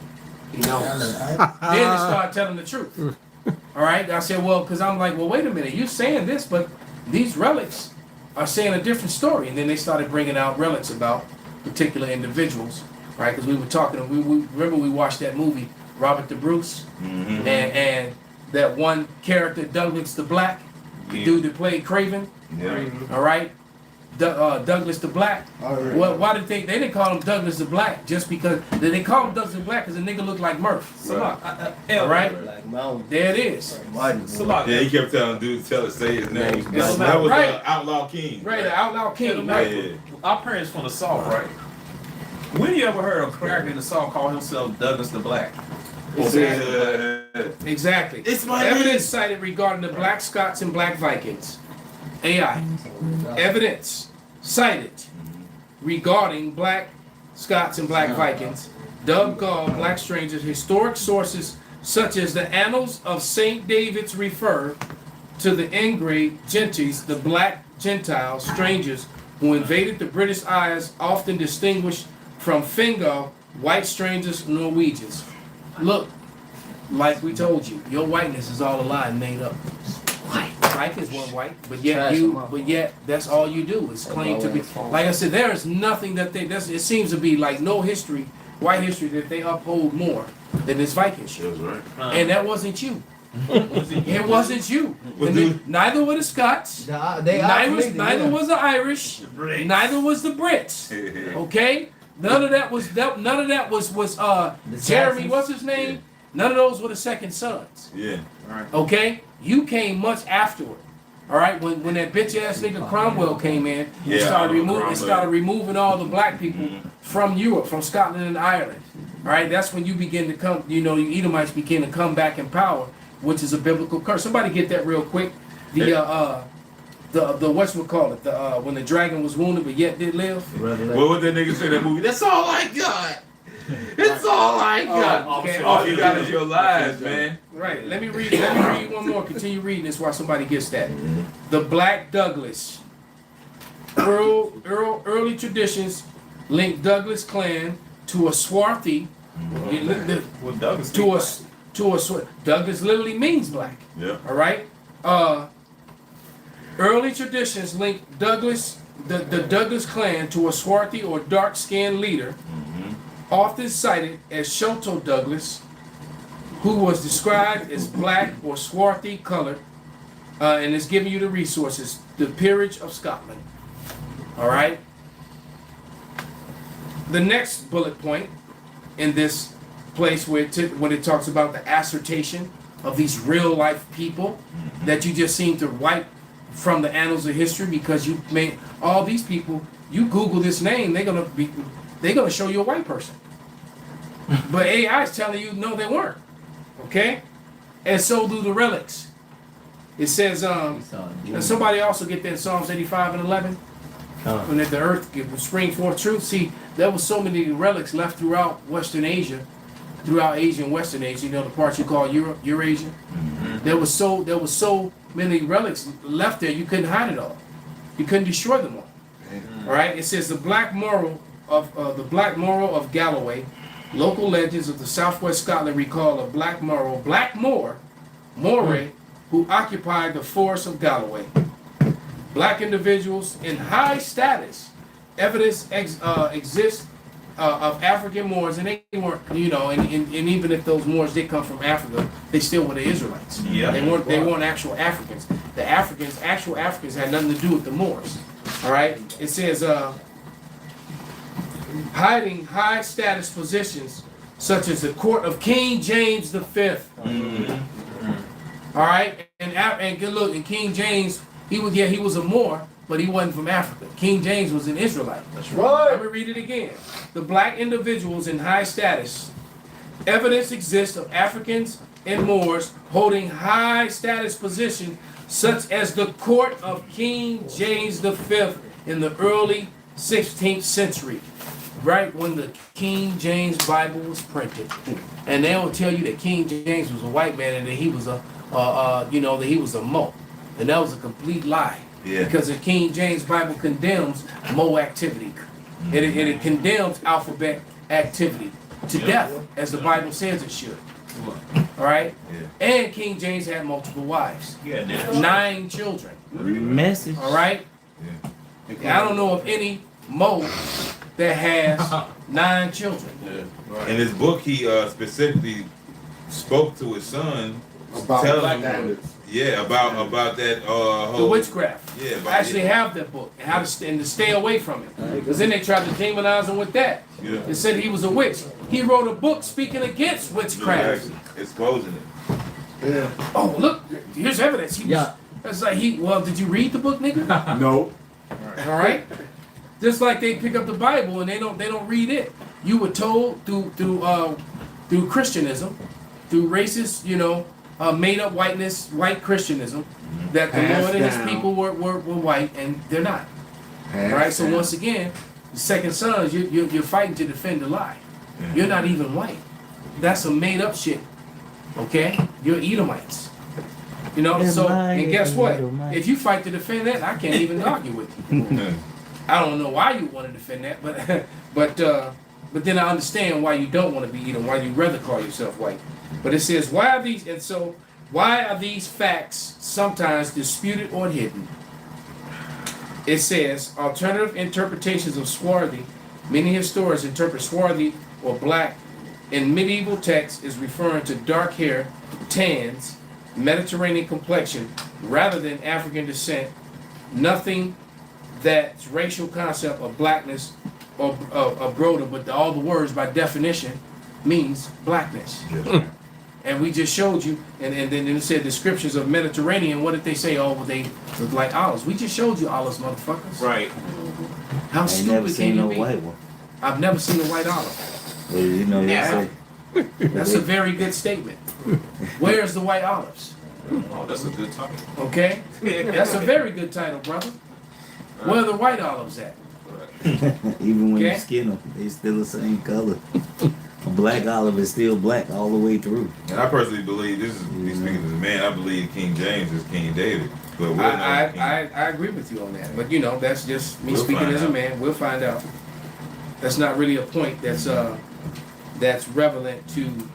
then they started telling the truth. All right, I said, well, because I'm like, well, wait a minute, you're saying this, but these relics are saying a different story, and then they started bringing out relics about particular individuals, right? Because we were talking, we remember we watched that movie, Robert the Bruce, and that one character, Douglas the Black. The dude that played Craven, all right, Douglas the Black. Well, why did they didn't call him Douglas the Black just because they call him Douglas the Black because the nigga looked like Murph. All right, there it is. Yeah, he kept telling dudes say his name. That was Outlaw King. Right, the Outlaw King. Right. Our parents from the South, right? When you ever heard a character in the South call himself Douglas the Black? Exactly. It's my evidence cited regarding the Black Scots and Black Vikings. AI. Evidence cited regarding Black Scots and Black Vikings. Dub Gall, Black Strangers, historic sources such as the Annals of St. David's refer to the Ingrid Gentes, the Black Gentiles, strangers who invaded the British Isles, often distinguished from Fingal, white strangers, Norwegians. Look, like we told you, your whiteness is all a lie and made up. White. Vikings weren't white, but yet that's all you do is claim to be. Like I said, there is nothing that it seems to be like no history, white history that they uphold more than this Viking shit. That's right. And that wasn't you. It wasn't you. Neither were the Scots. Neither was the Irish. Neither was the Brits. Okay. None of that was Jeremy. What's his name? None of those were the second sons. Yeah. All right. Okay. You came much afterward. All right. When that bitch ass nigga Cromwell came in, and started removing all the black people from Europe, from Scotland and Ireland. All right. That's when you begin to come. You Edomites begin to come back in power, which is a biblical curse. Somebody get that real quick. The whatchamacallit, when the dragon was wounded but yet did live. What would that nigga say in that movie? That's all I got. It's all I got. Okay. All you got is your lies, man. Right. Let me read one more. Continue reading this while somebody gets that. The Black Douglas. Early traditions link Douglas clan to a swarthy. Douglas literally means black. Yeah. All right. Early traditions link Douglas, the Douglas clan, to a swarthy or dark-skinned leader, often cited as Sholto Douglas, who was described as black or swarthy colored, and is giving you the resources. The Peerage of Scotland. All right. The next bullet point in this place when it talks about the assertion of these real-life people that you just seem to wipe from the annals of history because you made all these people. You Google this name, they're gonna show you a white person. But AI is telling you no, they weren't. Okay, and so do the relics. It says and somebody also get that Psalms 85 and 11 when that the earth would spring forth truth. See, there was so many relics left throughout Western Asia, throughout Asia and Western Asia. You know the parts you call Europe, Eurasia. There was so many relics left there, you couldn't hide it all. You couldn't destroy them all. All right. It says the Black Moral of Galloway. Local legends of the southwest Scotland recall a Black Moor, who occupied the forest of Galloway. Black individuals in high status. Evidence exists of African Moors, and they weren't, and even if those Moors did come from Africa, they still were the Israelites. Yeah. They weren't actual Africans. Actual Africans had nothing to do with the Moors. All right. It says hiding high status positions such as the court of King James V. All right, and King James, he was a Moor, but he wasn't from Africa. King James was an Israelite. That's right. Let me read it again. The black individuals in high status. Evidence exists of Africans and Moors holding high status positions, such as the court of King James V in the early 16th century, right when the King James Bible was printed. And they will tell you that King James was a white man and that he was that he was a Mo. And that was a complete lie. Yeah. Because the King James Bible condemns Mo activity. It condemns alphabet activity to death, as the Bible says it should. All right? Yeah. And King James had multiple wives. Yeah, 9 children. Message. All right? Yeah. I don't know of any Mo that has 9 children. In his book, he specifically spoke to his son, About telling black him, bandits. about that whole The witchcraft. Yeah, I about actually have that book and how to stay away from it. Because then they tried to demonize him with that. Yeah. They said he was a witch. He wrote a book speaking against witchcraft. Exactly. Exposing it. Yeah. Oh, look, here's evidence. He was, that's like well, did you read the book, nigga? No. All right. Just like they pick up the Bible and they don't read it. You were told through Christianism, through racist, made up white Christianism, that the Passed Lord and his down. people were white, and they're not. Passed All right. So down. once again, the second sons, you're fighting to defend the lie. You're not even white. That's some made up shit. Okay? You're Edomites. And guess what? If you fight to defend that, I can't even argue with you. I don't know why you want to defend that, but then I understand why you don't want to be Edom, why you rather call yourself white. But it says, why are these facts sometimes disputed or hidden? It says, alternative interpretations of swarthy. Many historians interpret swarthy or black in medieval texts is referring to dark hair, tans, Mediterranean complexion, rather than African descent. Nothing that's racial concept of blackness or broader, but all the words by definition means blackness. And we just showed you, and then it said descriptions of Mediterranean. What did they say? Oh, well, they look like olives. We just showed you olives, motherfuckers. Right. How I ain't stupid never can seen you no be? white one. I've never seen a white olive. Well, they Yeah. say That's a very good statement. Where's the white olives? Oh, that's a good topic. Okay? That's a very good title, brother. Where are the white olives at? even when you Okay. skin them, they still the same color. A black olive is still black all the way through. And I personally believe, this is me speaking as a man, I believe King James is King David. But we'll know King. I agree with you on that. But that's just me We'll speaking find as a out. man. We'll find out. That's not really a point that's relevant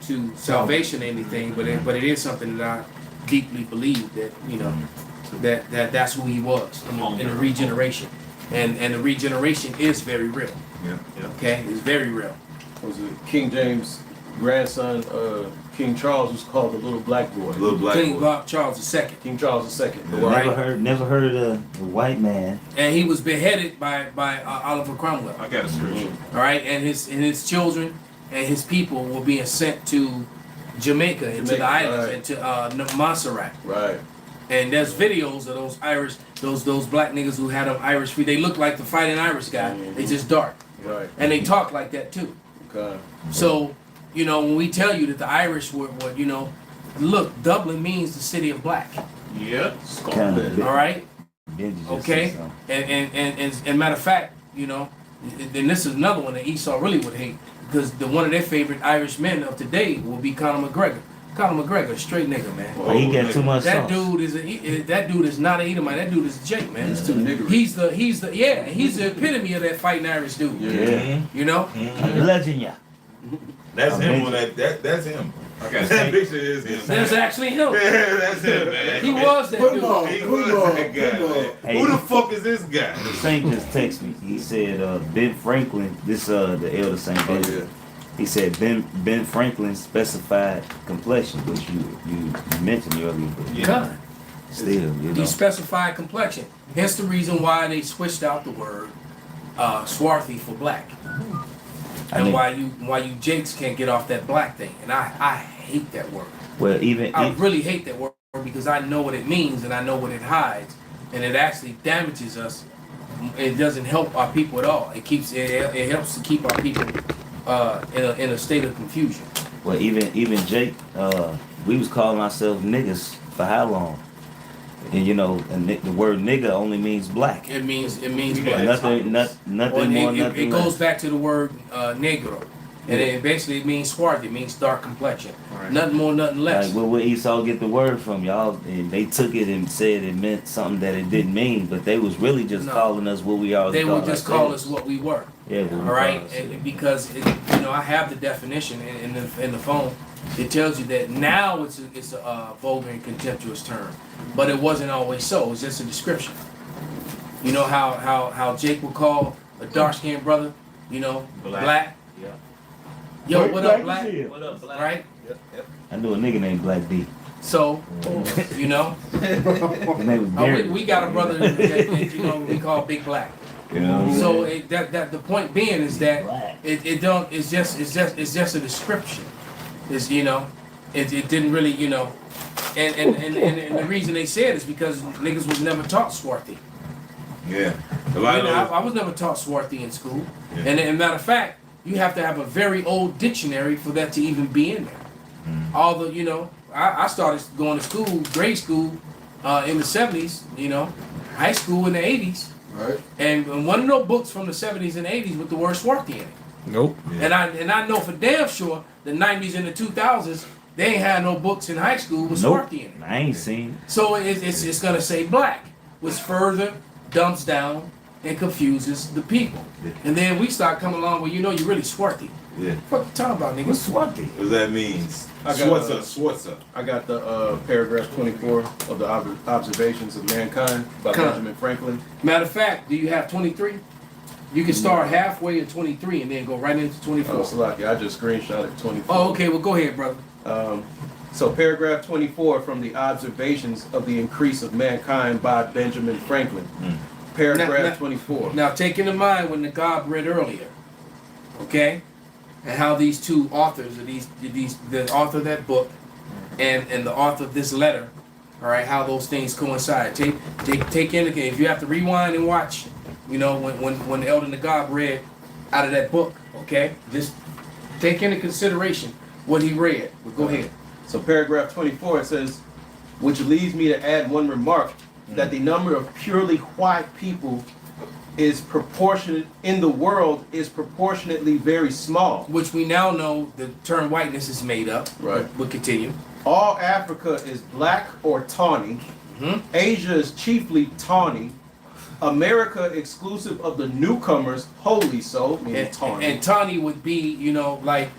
to salvation or anything, but it is something that I deeply believe that that's who he was in the regeneration. And the regeneration is very real. Yeah. Okay? It's very real. Was it King James' grandson, King Charles, was called the little black boy. Little black King boy. Charles II. King Charles II. Never heard of a white man. And he was beheaded by Oliver Cromwell. I got a scripture. All right, and his children and his people were being sent to Jamaica, into the islands, into Montserrat. Right. And there's videos of those Irish, those black niggas who had them Irish feet. They look like the fighting Irish guy. They just dark. Right. And they talk like that too. Okay. So, when we tell you that the Irish were look, Dublin means the city of black. Yeah. Kinda. All right. Benji just Okay. said something. And matter of fact, then this is another one that Esau really would hate, because one of their favorite Irish men of today will be Conor McGregor. Conor McGregor, straight nigga, man. Well, he got too much That sauce. that dude is not an Edomite. That dude is Jake, man. He's too niggery. He's the epitome of that fighting Irish dude. Yeah. Legend, yeah. That's I'm him. Benji. That's him. Okay. That picture is him. That's actually him. Yeah, that's him, man. He was that dude. He was that guy, man. Hey. Who the fuck is this guy? The Saint just texted me. He said Ben Franklin, the elder Saint Benji. He said Ben Franklin specified complexion, which you mentioned earlier, but God. still, He specified complexion. Hence the reason why they switched out the word swarthy for black. And why you Jakes can't get off that black thing. And I hate that word. Well, I really hate that word because I know what it means and I know what it hides. and it actually damages us. It doesn't help our people at all. It helps to keep our people in a state of confusion. Well, even Jake, we was calling ourselves niggas for how long? And you know, the word nigga only means black. It means black. Nothing more, nothing it less. goes back to the word negro, and it basically means swarthy. It means dark complexion. Right. Nothing more, nothing less. Like, where Esau get the word from, y'all? And they took it and said it meant something that it didn't mean, but they was really just calling us what we always. They would just call us what we were. Yeah. All right, and because I have the definition in the phone. It tells you that now it's a vulgar and contemptuous term, but it wasn't always so. It's just a description. You know how Jake would call a dark-skinned brother, black. Yeah. Yo, what up, black? What up, black? Right? Yep. I knew a nigga named Black D. So, His name was we got a brother that we call Big Black. You know. So the point being is that it's just a description. Is it didn't really and the reason they said is because niggas was never taught swarthy. Yeah, I was never taught swarthy in school, and matter of fact, you have to have a very old dictionary for that to even be in there. Although I started going to school, grade school, in the 70s, high school in the 80s, right? And one of those books from the 70s and 80s with the word swarthy in it. Nope. Yeah. And I know for damn sure the 90s and the 2000s they ain't had no books in high school with swarthy in it. I ain't seen. So it's gonna say black, which further dumps down and confuses the people. Yeah. And then we start coming along where you're really swarthy. Yeah. What you talking about, nigga? What's swarthy? What does that mean? Schwarzer. I got the paragraph 24 of the Observations of Mankind by Benjamin Franklin. Matter of fact, do you have 23? You can start halfway at 23 and then go right into 24. Oh, Salaki, I just screenshotted 24. Oh, okay. Well, go ahead, brother. So paragraph 24 from the Observations of the Increase of Mankind by Benjamin Franklin. Paragraph 24. Now, take into mind when the God read earlier, okay, and how these two authors, the author of that book and the author of this letter, all right, how those things coincide. Take into if you have to rewind and watch. When the Elder Nagab read out of that book, okay? Just take into consideration what he read. But go ahead. So paragraph 24, it says, which leads me to add one remark, that the number of purely white people is proportionate in the world is proportionately very small. Which we now know the term whiteness is made up. Right. We'll continue. All Africa is black or tawny. Asia is chiefly tawny. America, exclusive of the newcomers, wholly so, meaning tawny. And tawny would be, like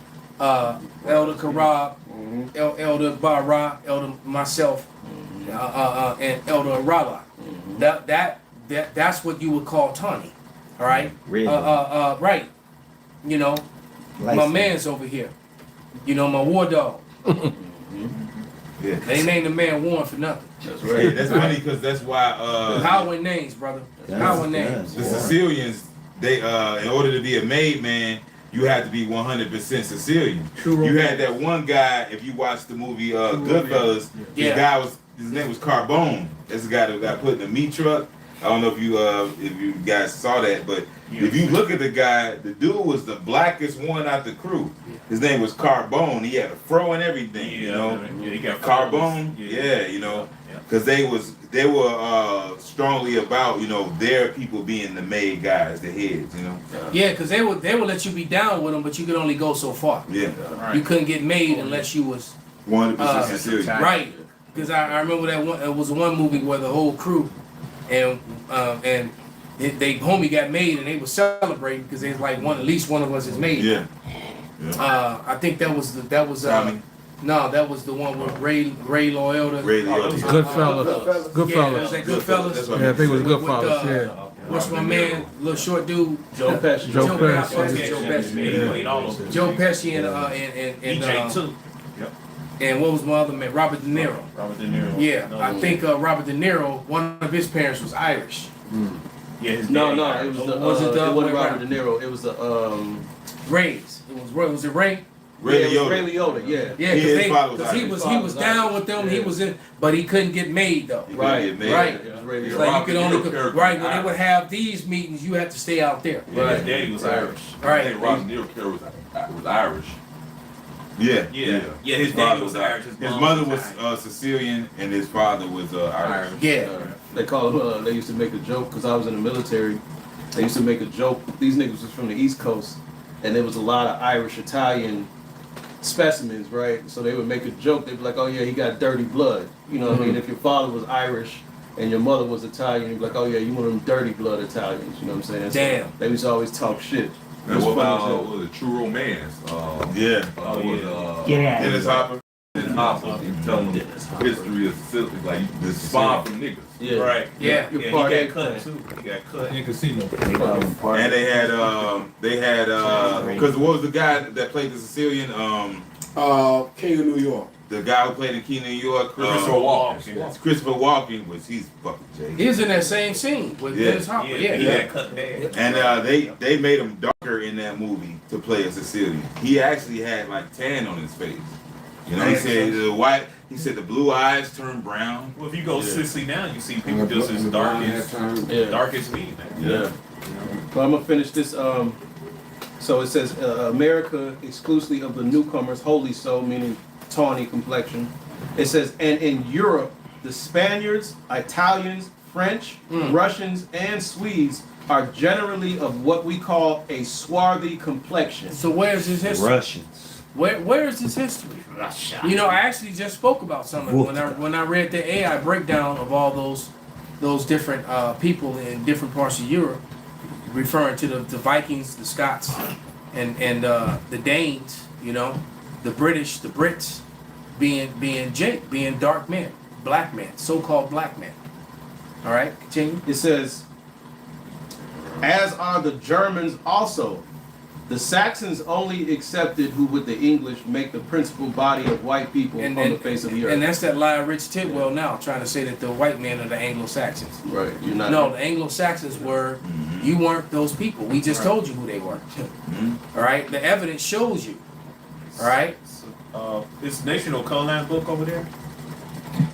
Elder Karab, Elder Bara, Elder myself, and Elder Arala. That's what you would call tawny. All right? Right. My man's over here. My war dog. Yeah. They named the man Warren for nothing. That's right. That's funny because that's why Power and names, brother. Power and names. The Sicilians, they in order to be a made man, you had to be 100% Sicilian. You had that one guy, if you watch the movie Goodfellas, his name was Carbone. That's the guy that got put in the meat truck. I don't know if you guys saw that, but if you look at the guy, the dude was the blackest one out the crew. His name was Carbone. He had a fro and everything, he got Carbone. Because they were strongly about their people being the made guys, the heads, Yeah, because they would let you be down with them, but you could only go so far. Yeah, you couldn't get made unless you was 100% Sicilian. Right, because I remember that one. It was one movie where the whole crew and they homie got made and they were celebrating because they was like at least one of us is made. Yeah. I think that was no, that was the one with Ray Liotta. Goodfellas. Goodfellas. Was that Goodfellas? Yeah, I think it was Goodfellas. Yeah. What's my man, little short dude? Joe Pesci. Joe Pesci and and what was my other man? Robert De Niro. Yeah, I think Robert De Niro, one of his parents was Irish. Yeah, it wasn't Robert De Niro. It was the Ray's. Was it Ray? Ray Yeah, it was Liotta. Ray Liotta, yeah. Yeah, His father was because he Irish. was down with them. He was in, but he couldn't get made though. He couldn't get made. Right. It was Ray It's Liotta. like you could only Robert De Niro right when character they would have these meetings, you had to stay out there. Yeah, His daddy was Irish. Right. I think Robert De Niro was Irish. Yeah, Yeah, his daddy was Irish. His mother was Sicilian, and his father was Irish. Yeah. They call him, they used to make a joke, because I was in the military, they used to make a joke, these niggas was from the East Coast, and there was a lot of Irish, Italian specimens, right? So they would make a joke, they'd be like, oh yeah, he got dirty blood. You know what I mean? If your father was Irish and your mother was Italian, you'd be like, oh yeah, you one of them dirty blood Italians, you know what I'm saying? Damn. So they used to always talk shit. And what about what was it, True Romance? Dennis Hopper. Dennis Hopper. He tell them the history of Sicily, like the spawn from niggas. Yeah. Right. Yeah. Your He part got A cut plan. too. He got cut. In Casino. And they had because what was the guy that played the Sicilian? King of New York. The guy who played in King of New York, Christopher Walken. Christopher Walken he's fucking Jay. He was in that same scene with Yeah. Dennis Hopper. Yeah, he got cut bad. And they made him darker in that movie to play a Sicilian. He actually had like tan on his face. You know, he said the white. He said the blue eyes turned brown. Well, if you go to Sicily now, you see people just as dark as me, man. Yeah. Well, I'm gonna finish this. So it says America exclusively of the newcomers, wholly so, meaning tawny complexion. It says, and in Europe, the Spaniards, Italians, French, Russians, and Swedes are generally of what we call a swarthy complexion. So where's his history? Russians. Where is his history? Russia. You know, I actually just spoke about some of it when I read the AI breakdown of all those different people in different parts of Europe, referring to the Vikings, the Scots, and the Danes. You know, the British, the Brits, being dark men, black men, so-called black men. All right, continue. It says, as are the Germans also. The Saxons only accepted who with the English make the principal body of white people on the face of the earth. And that's that lie of Rich Tidwell now, trying to say that the white men are the Anglo-Saxons. Right, you're not. No, the Anglo-Saxons were, you weren't those people. We just told you who they were. All right, the evidence shows you. All right. Is National Colorline book over there?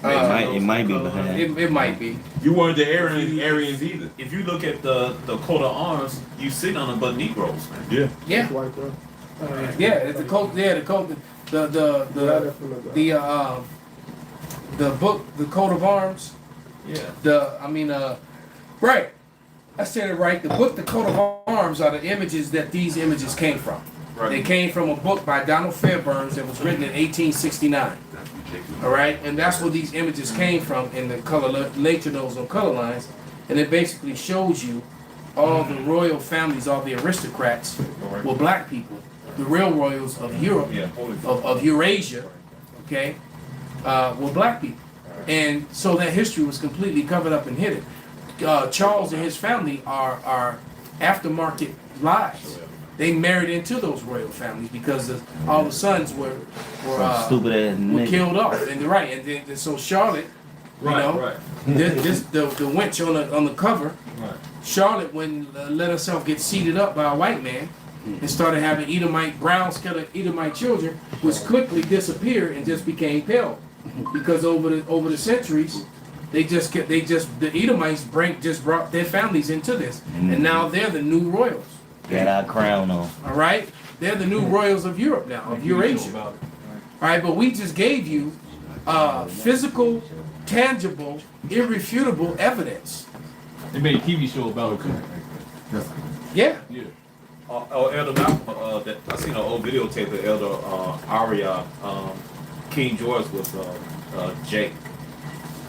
It might be behind. It might be. You weren't the Aryans either. If you look at the coat of arms, you sit on them but Negroes, man. Yeah. Yeah. White girl. Yeah, the coat. Yeah, the coat. The book, the coat of arms. Yeah. Right. I said it right. The book, the coat of arms, are the images that these images came from. Right. They came from a book by Donald Fairburns that was written in 1869. All right, and that's where these images came from in the color later those on color lines, and it basically shows you all the royal families, all the aristocrats were black people, the real royals of Europe, of Eurasia, okay, were black people, and so that history was completely covered up and hidden. Charles and his family are aftermarket lives. They married into those royal families because all the sons were Stupid ass were nigga. killed off, and then so Charlotte, this the wench on the cover, Charlotte let herself get seated up by a white man and started having Edomite brown skeleton Edomite children, which quickly disappeared and just became pale because over the centuries. The Edomites just brought their families into this, and now they're the new royals. Got our crown on. All right, they're the new royals of Europe now, of Eurasia. All right, but we just gave you physical, tangible, irrefutable evidence. They made a TV show about it. Yeah. Elder Malcolm, I seen an old videotape of Elder Aria, King George was Jake.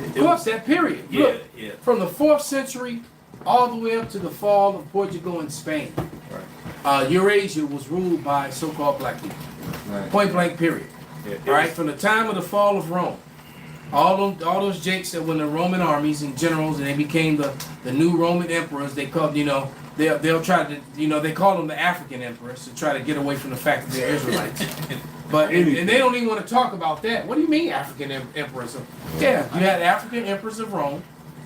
Of course, that period. Yeah, Look, yeah. from the 4th century all the way up to the fall of Portugal and Spain. Eurasia was ruled by so-called black people. Point blank, period. All right, from the time of the fall of Rome, all those jakes that were in the Roman armies and generals, and they became the new Roman emperors. They called, they'll try to, they call them the African emperors to try to get away from the fact that they're Israelites. But and they don't even want to talk about that. What do you mean African emperors? Yeah, you had African emperors of Rome,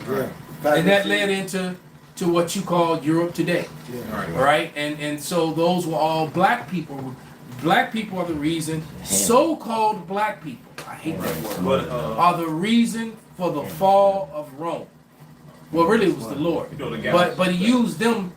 and that led into what you call Europe today. All right, and so those were all black people black people are the reason. So-called black people, I hate that word, But are the reason for the fall of Rome. Well, really, it was the Lord, but he used them.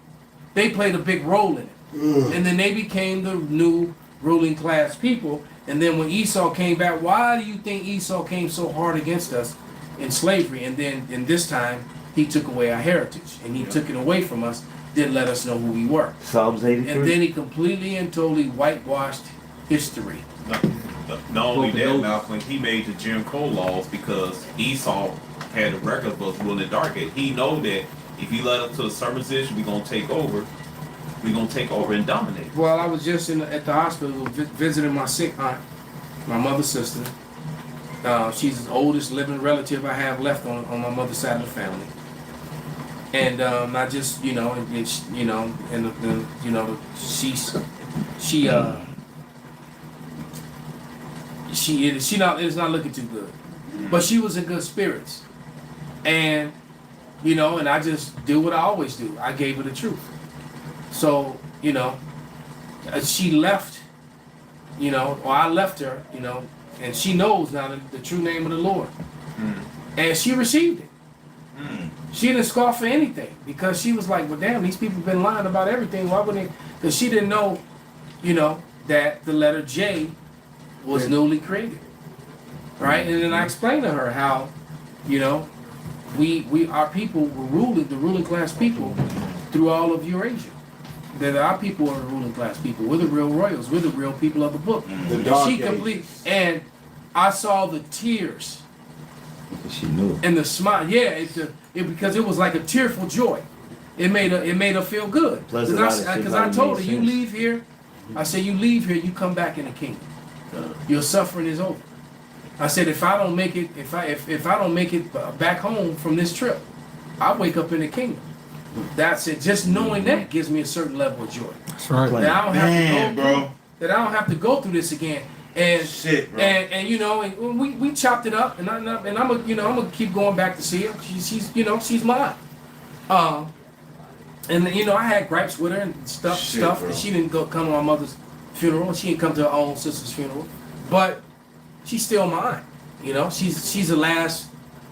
They played a big role in it, and then they became the new ruling class people. And then when Esau came back, why do you think Esau came so hard against us in slavery? And then in this time, he took away our heritage, and he took it away from us. Didn't let us know who we were. Psalms 83. And then he completely and totally whitewashed history. not only that, Malcolm, he made the Jim Crow laws because Esau had a record of us ruling the dark age. He know that if he led up to a certain position, we're gonna take over. We're gonna take over and dominate. Well, I was just at the hospital visiting my sick aunt, my mother's sister. She's the oldest living relative I have left on my mother's side of the family. And I just, you know, it's not looking too good, but she was in good spirits, and you know, and I just do what I always do. I gave her the truth. So you know, she left, you know, or I left her, you know, and she knows now the true name of the Lord, and she received it. She didn't scoff for anything because she was like, well, damn, these people have been lying about everything. Why wouldn't they? Because she didn't know, you know, that the letter J was newly created. Right? And then I explained to her how, you know, our people were ruling, the ruling class people through all of Eurasia. That our people are the ruling class people. We're the real royals. We're the real people of the book. The dark and I saw the tears. She knew. And the smile, yeah, because it was like a tearful joy. It made her feel good. Because I told her, you leave here. I said, you leave here, you come back in the kingdom. Your suffering is over. I said, if I don't make it, if I don't make it back home from this trip, I wake up in the kingdom. That's it. Just knowing that gives me a certain level of joy. That's right. That I don't have to go through this again. And shit, bro. And you know, and we chopped it up, and I'm gonna keep going back to see her. She's you know, she's mine. And you know, I had gripes with her and stuff. Bro. She didn't come to my mother's funeral. She didn't come to her own sister's funeral, but she's still mine. You know, she's the last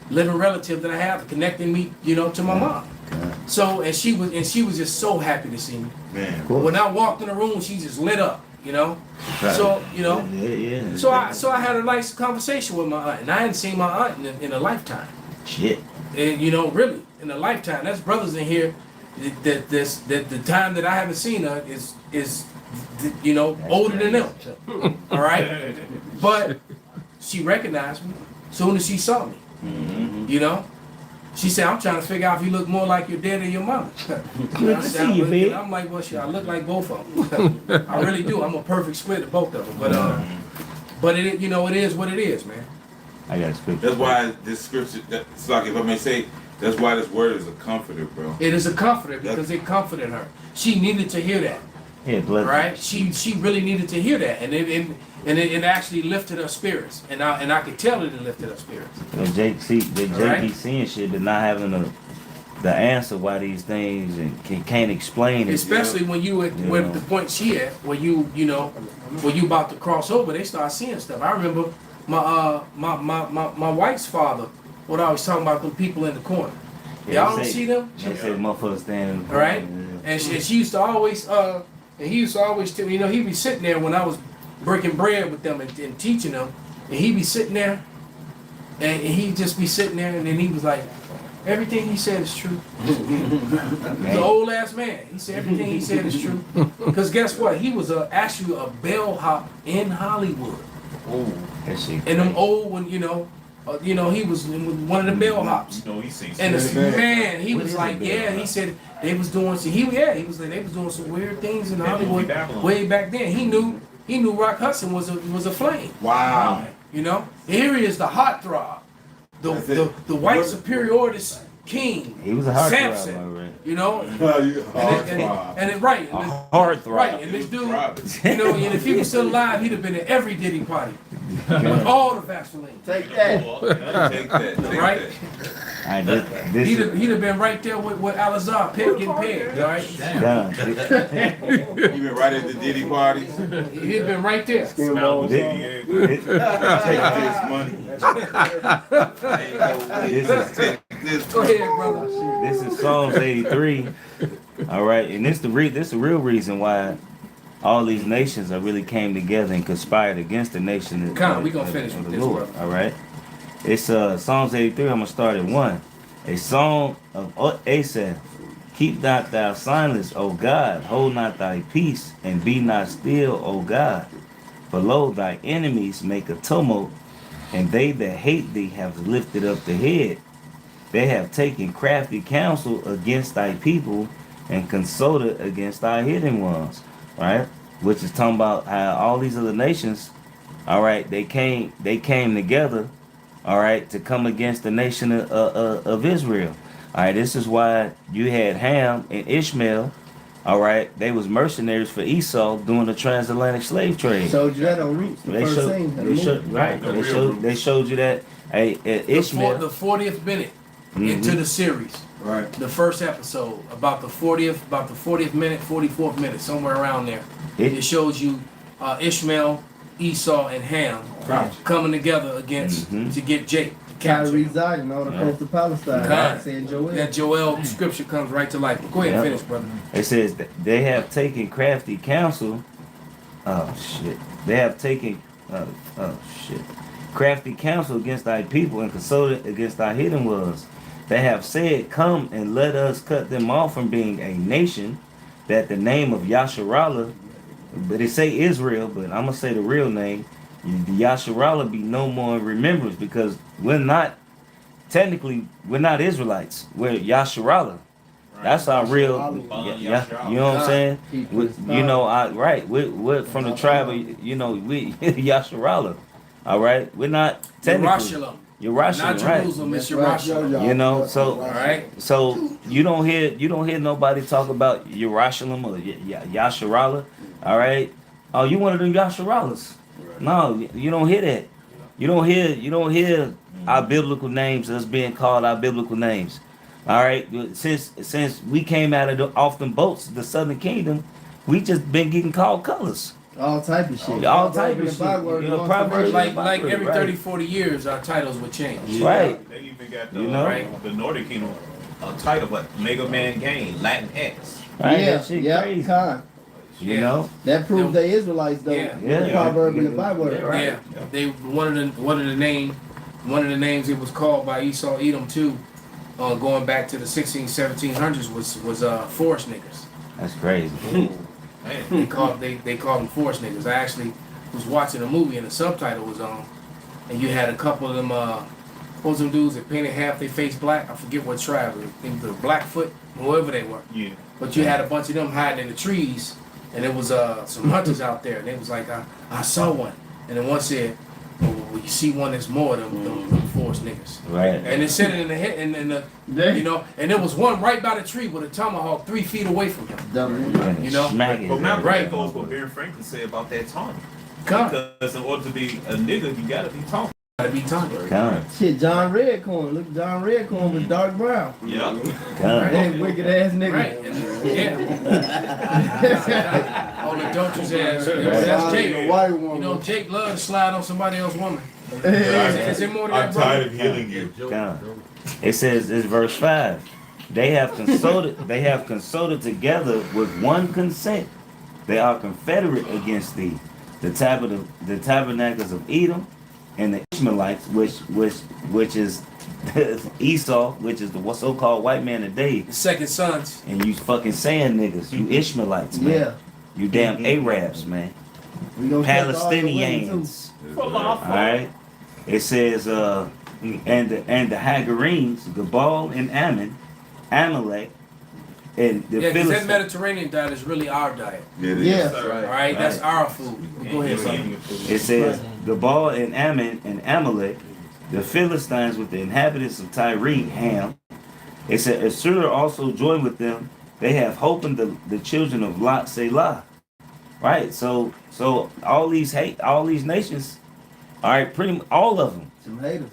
living relative that I have connecting me, you know, to my mom. So and she was just so happy to see me. Man. When I walked in the room, she just lit up. You know, so you know, so I had a nice conversation with my aunt, and I hadn't seen my aunt in a lifetime. Shit. And you know, really, in a lifetime. There's brothers in here that the time that I haven't seen her is you know, older than them. All right, but she recognized me as soon as she saw me. You know. She said, I'm trying to figure out if you look more like your dad or your mama. I'm like, well, shit, I look like both of them. I really do. I'm a perfect split of both of them. But it, you know, it is what it is, man. I got a scripture. That's why this scripture, it's like, if I may say, that's why this word is a comforter, bro. It is a comforter because it comforted her. She needed to hear that. Yeah, right? She really needed to hear that, and it actually lifted her spirits, and I could tell it lifted her spirits. And Jake be seeing shit, but not having the answer why these things and can't explain it. Especially when you at the point she at, where you about to cross over, they start seeing stuff. I remember my wife's father would always talk about them people in the corner. Y'all don't see them? They say motherfuckers standing. Right? And she used to always and he used to always tell me, you know, he'd be sitting there when I was breaking bread with them and teaching them, and he'd be sitting there, and he'd just be sitting there, and then he was like, everything he said is true. He's an old ass man. He said everything he said is true. Because guess what? He was actually a bellhop in Hollywood. Oh, that shit. And them old when he was one of the bellhops. You know, he sings. And man, he was like, yeah, he said they was doing they was doing some weird things in Hollywood way back then. He knew Rock Hudson was a flame. Wow. You know, here he is, the hot throb, the white superiority king. He was a hard Samson. throb, you know, right, hard throb. Right, and this dude, you know, and if he was still alive, he'd have been at every Diddy party with all the Vaseline. Take that. Take that. Right. All right, this He'd is have been right there with Alizar, getting paid. All right. done. You been right at the Diddy parties? He'd have been right there. Smelling This- Take this money. Go ahead, brother. This is Psalms 83. All right, and this the real reason why all these nations are really came together and conspired against the nation. Come on, we gonna finish with the this, Lord. brother. All right, it's Psalms 83. I'm gonna start at 1. A song of Asaph. Keep not thou silence, O God. Hold not thy peace, and be not still, O God. For lo, thy enemies make a tumult, and they that hate thee have lifted up the head. They have taken crafty counsel against thy people, and consulted against thy hidden ones. Right? Which is talking about how all these other nations, all right, they came together, all right, to come against the nation of Israel. All right, this is why you had Ham and Ishmael. All right, they was mercenaries for Esau doing the transatlantic slave trade. Showed you that on Roots. The first scene. of the movie. They showed you that. Hey, Ishmael. The 40th minute Mm-hmm. into the series. Right. The first episode, about the 40th minute, 44th minute, somewhere around there. It shows you Ishmael, Esau, and Ham coming together against to get Jake. Kyrie Zion, all the coast of Palestine. God. Saying Joel. That Joel scripture comes right to life. But go ahead and finish, brother. It says that they have taken crafty counsel. Oh shit. They have taken crafty counsel against thy people and consulted against thy hidden ones. They have said, come and let us cut them off from being a nation, that the name of Yasharallah, but they say Israel, but I'm gonna say the real name, the Yasharallah be no more in remembrance, because we're not Israelites. We're Yasharallah. That's our real, you know what I'm saying? We're from the tribe of, we Yasharallah. All right, we're not technically. Yerushalayim, not Jerusalem, right? it's Yerushalayim. You know, so all right. So you don't hear nobody talk about Yerushalayim or Yasharallah. All right. Oh, you one of them Yasharallahs? No, you don't hear that. You don't hear our biblical names us being called our biblical names. All right. Since we came out of off them boats, the Southern Kingdom, we just been getting called colors. All type of shit. All type of shit. Proverbs, like every 30, 40 years, our titles would change. Right. They even got the Nordic Kingdom title, but Mega Man Game, Latin X. Right? Yeah, That shit yeah, crazy. You know? That proves they Israelites though. The proverb in the Bible. Right? Yeah. They one of the names it was called by Esau Edom too, going back to the 1700s was forest niggas. That's crazy. They called them forest niggas. I actually was watching a movie and the subtitle was on, and you had a couple of them what was them dudes that painted half their face black? I forget what tribe. They were Blackfoot, whoever they were. Yeah. But you had a bunch of them hiding in the trees, and there was some hunters out there, and they was like, I saw one, and then one said, well, you see one that's more of them forest niggas. Right. And they said it in the head, and there was one right by the tree with a tomahawk 3 feet away from him. You know, But Malcolm goes what Ben Franklin said about that taunting. Because in order to be a nigga, you gotta be taunted. Gotta be taunted. Shit, John Redcorn. Look, John Redcorn was dark brown. Yeah. That wicked ass nigga. Right. Yeah. All the adulterous ass. That's Jake. You know, Jake loves to slide on somebody else's woman. Is there more to that, I'm tired of healing you. It says, it's verse 5. They have consulted together with one consent. They are confederate against thee. The tabernacles of Edom and the Ishmaelites, which is Esau, which is the so-called white man today. The second sons. And you fucking saying niggas, you Ishmaelites, man. Yeah. You damn Arabs, man. Palestinians. Alright. It says and the Hagarenes, Gabal and Ammon, Amalek, and the because that Mediterranean diet is really our diet. Yeah. All right, that's our food. Go ahead, son. It says Gabal and Ammon and Amalek, the Philistines with the inhabitants of Tyre, Ham. It said Assyria also joined with them. They have hope in the children of Lot, Selah. Right. So all these nations, all right, pretty much all of them. Some haters.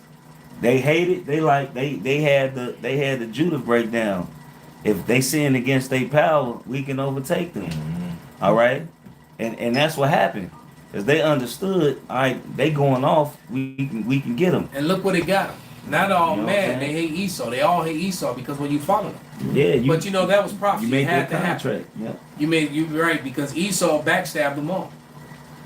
They hate it. They had the Judah breakdown. If they sin against their power, we can overtake them. All right, and that's what happened. As they understood, all right, they going off, we can get them. And look what it got them. Not all You know mad. They hate Esau. They all hate Esau because when you follow them. Yeah, But you know that was prophecy. You made It had that to happen. contract. Yeah. You right because Esau backstabbed them all.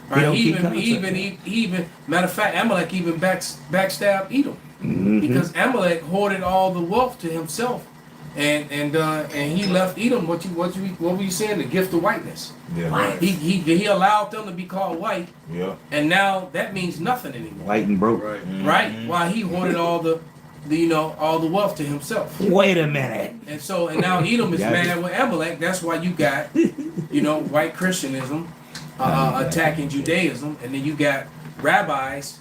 He Right? don't He keep contract. even matter of fact, Amalek even backstabbed Edom because Amalek hoarded all the wealth to himself, and he left Edom. What were you saying? The gift of whiteness. Yeah. Right. He allowed them to be called white, Yeah. and now that means nothing anymore. White and broke. Right? While he hoarded all the all the wealth to himself. Wait a minute. And now Edom is Got mad with Amalek. That's why you got white Christianism attacking Judaism, and then you got rabbis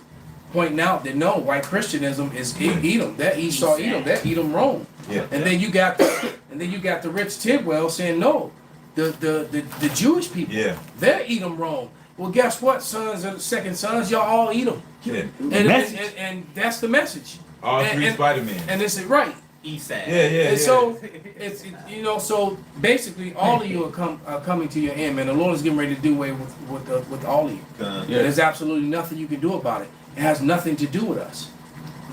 pointing out that no, white Christianism is Edom. That Esau Edom. That Edom Rome. Yeah. And then you got the rich Tidwell saying no, the Jewish people. Yeah. They're Edom Rome. Well, guess what, sons of the second sons, y'all all Edom. Yeah. And that's the message. All three and, Spider-Man. And this is right. Esau. Yeah. And so it's so basically all of you are coming to your end, man. The Lord is getting ready to do away with all of you. There's absolutely nothing you can do about it. It has nothing to do with us.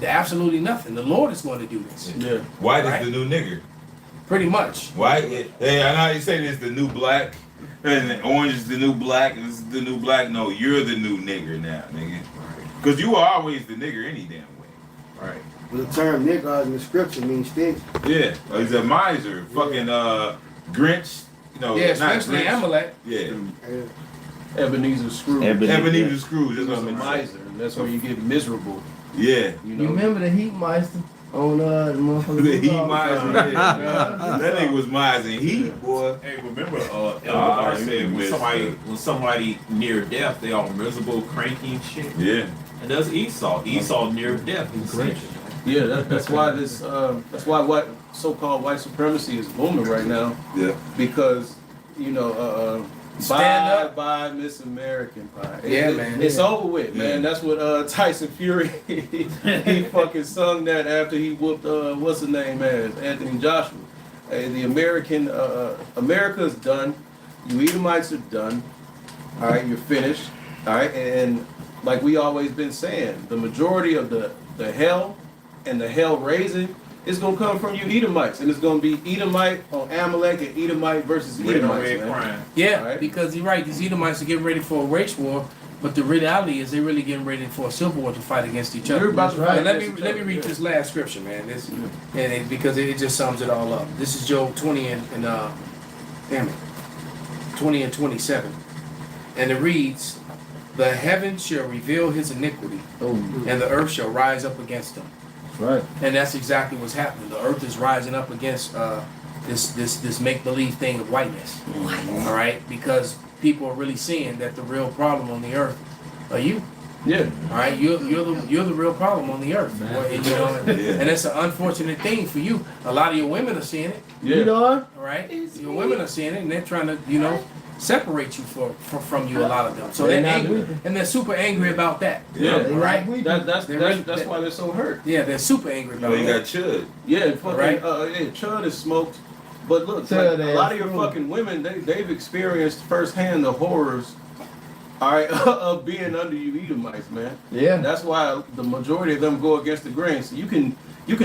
Absolutely nothing. The Lord is going to do this. Yeah. White Right? is the new nigger. Pretty much. White. Hey, I know you say this the new black, and orange is the new black, and this is the new black. No, you're the new nigger now, nigga. Because you were always the nigger any damn way. Right. The term nigger in the scripture means stingy. Yeah. He's a miser. Fucking Grinch. Yeah, especially not Grinch. Amalek. Yeah. Ebenezer Scrooge. Ebenezer Scrooge. That's He was what a I'm miser, and that's where you get miserable. Yeah. You remember the Heat Meister on the motherfucker? The Heat miser. That nigga was mising heat, boy. Hey, remember, I said when somebody near death, they all miserable, cranky and shit. Yeah. And that's Esau. Esau near death. Yeah, that's why what so-called white supremacy is booming right now. Yeah. Because Stand bye Miss American Pie. Man. It's over with, man. That's what Tyson Fury he fucking sung that after he whooped what's his name as Anthony Joshua. The American America's done. You Edomites are done. All right, you're finished. All right, and like we always been saying, the majority of the hell and the hell raising is gonna come from you Edomites, and it's gonna be Edomite on Amalek and Edomite versus Edomites, man. Yeah, Right. because you're right. These Edomites are getting ready for a race war, but the reality is they're really getting ready for a civil war to fight against each other. You're about to fight But let against each me other, read yeah. this last scripture, man. Because it just sums it all up. This is Job 20 and 20 and 27, and it reads, "The heavens shall reveal his iniquity, and the earth shall rise up against him." Right. And that's exactly what's happening. The earth is rising up against this make-believe thing of whiteness. All right? Because people are really seeing that the real problem on the earth are you. Yeah. All right? You're the real problem on the earth. And it's an unfortunate thing for you. A lot of your women are seeing it. Yeah. All right? Your women are seeing it, and they're trying to, separate you from you, a lot of them. So they're angry, and they're super angry about that. Yeah, right. That's why they're so hurt. Yeah, they're super angry about You that. got Chud. Yeah, fucking Right. Chud is smoked. But look, Chud like, a ass lot of your fool. fucking women, they've experienced firsthand the horrors, all right, of being under you Edomites, man. Yeah. That's why the majority of them go against the grain. So you can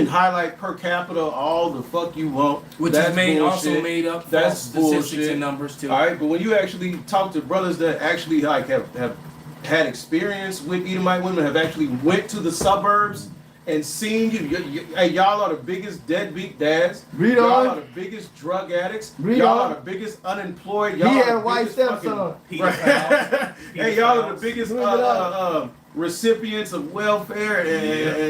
highlight per capita all the fuck you want. Which That's is also bullshit. made up That's false statistics bullshit. and numbers too. All right, but when you actually talk to brothers that actually like have had experience with Edomite women, have actually went to the suburbs and seen hey, y'all are the biggest deadbeat dads. Read y'all on. are the biggest drug addicts. Read y'all on. are the biggest unemployed. He Y'all had are a the white biggest fucking- stepson. Right. Hey, y'all are the biggest Read it up. recipients of welfare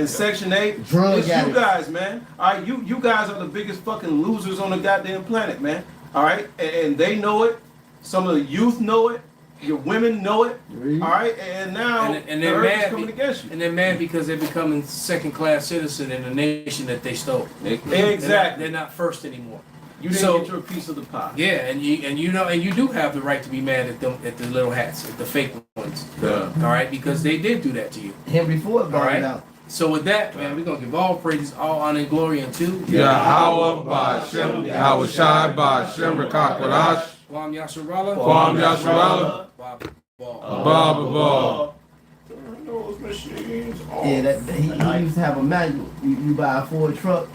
and Section 8. Drug It's you addicts. guys, man. All right, you guys are the biggest fucking losers on the goddamn planet, man. All right, and they know it. Some of the youth know it. Your women know it. All right, and now And the they're earth is mad. coming against you. And they're mad because they're becoming second-class citizen in the nation that they stole. Exactly. They're not first anymore. You didn't get your piece of the pie. Yeah, and you do have the right to be mad at them, at the little hats, at the fake ones. Yeah. All right, because they did do that to you. Henry Ford All brought right. it out. So with that, man, we're gonna give all praises, all honor and glory unto Yahweh Ba'Shem, Yahweh Shai Ba'Shem Rakakwadash, Kwam Yasharala, Kwam Yasharala, Baba Ball. Baba Ball. Yeah, he used to have a manual. You buy a Ford truck,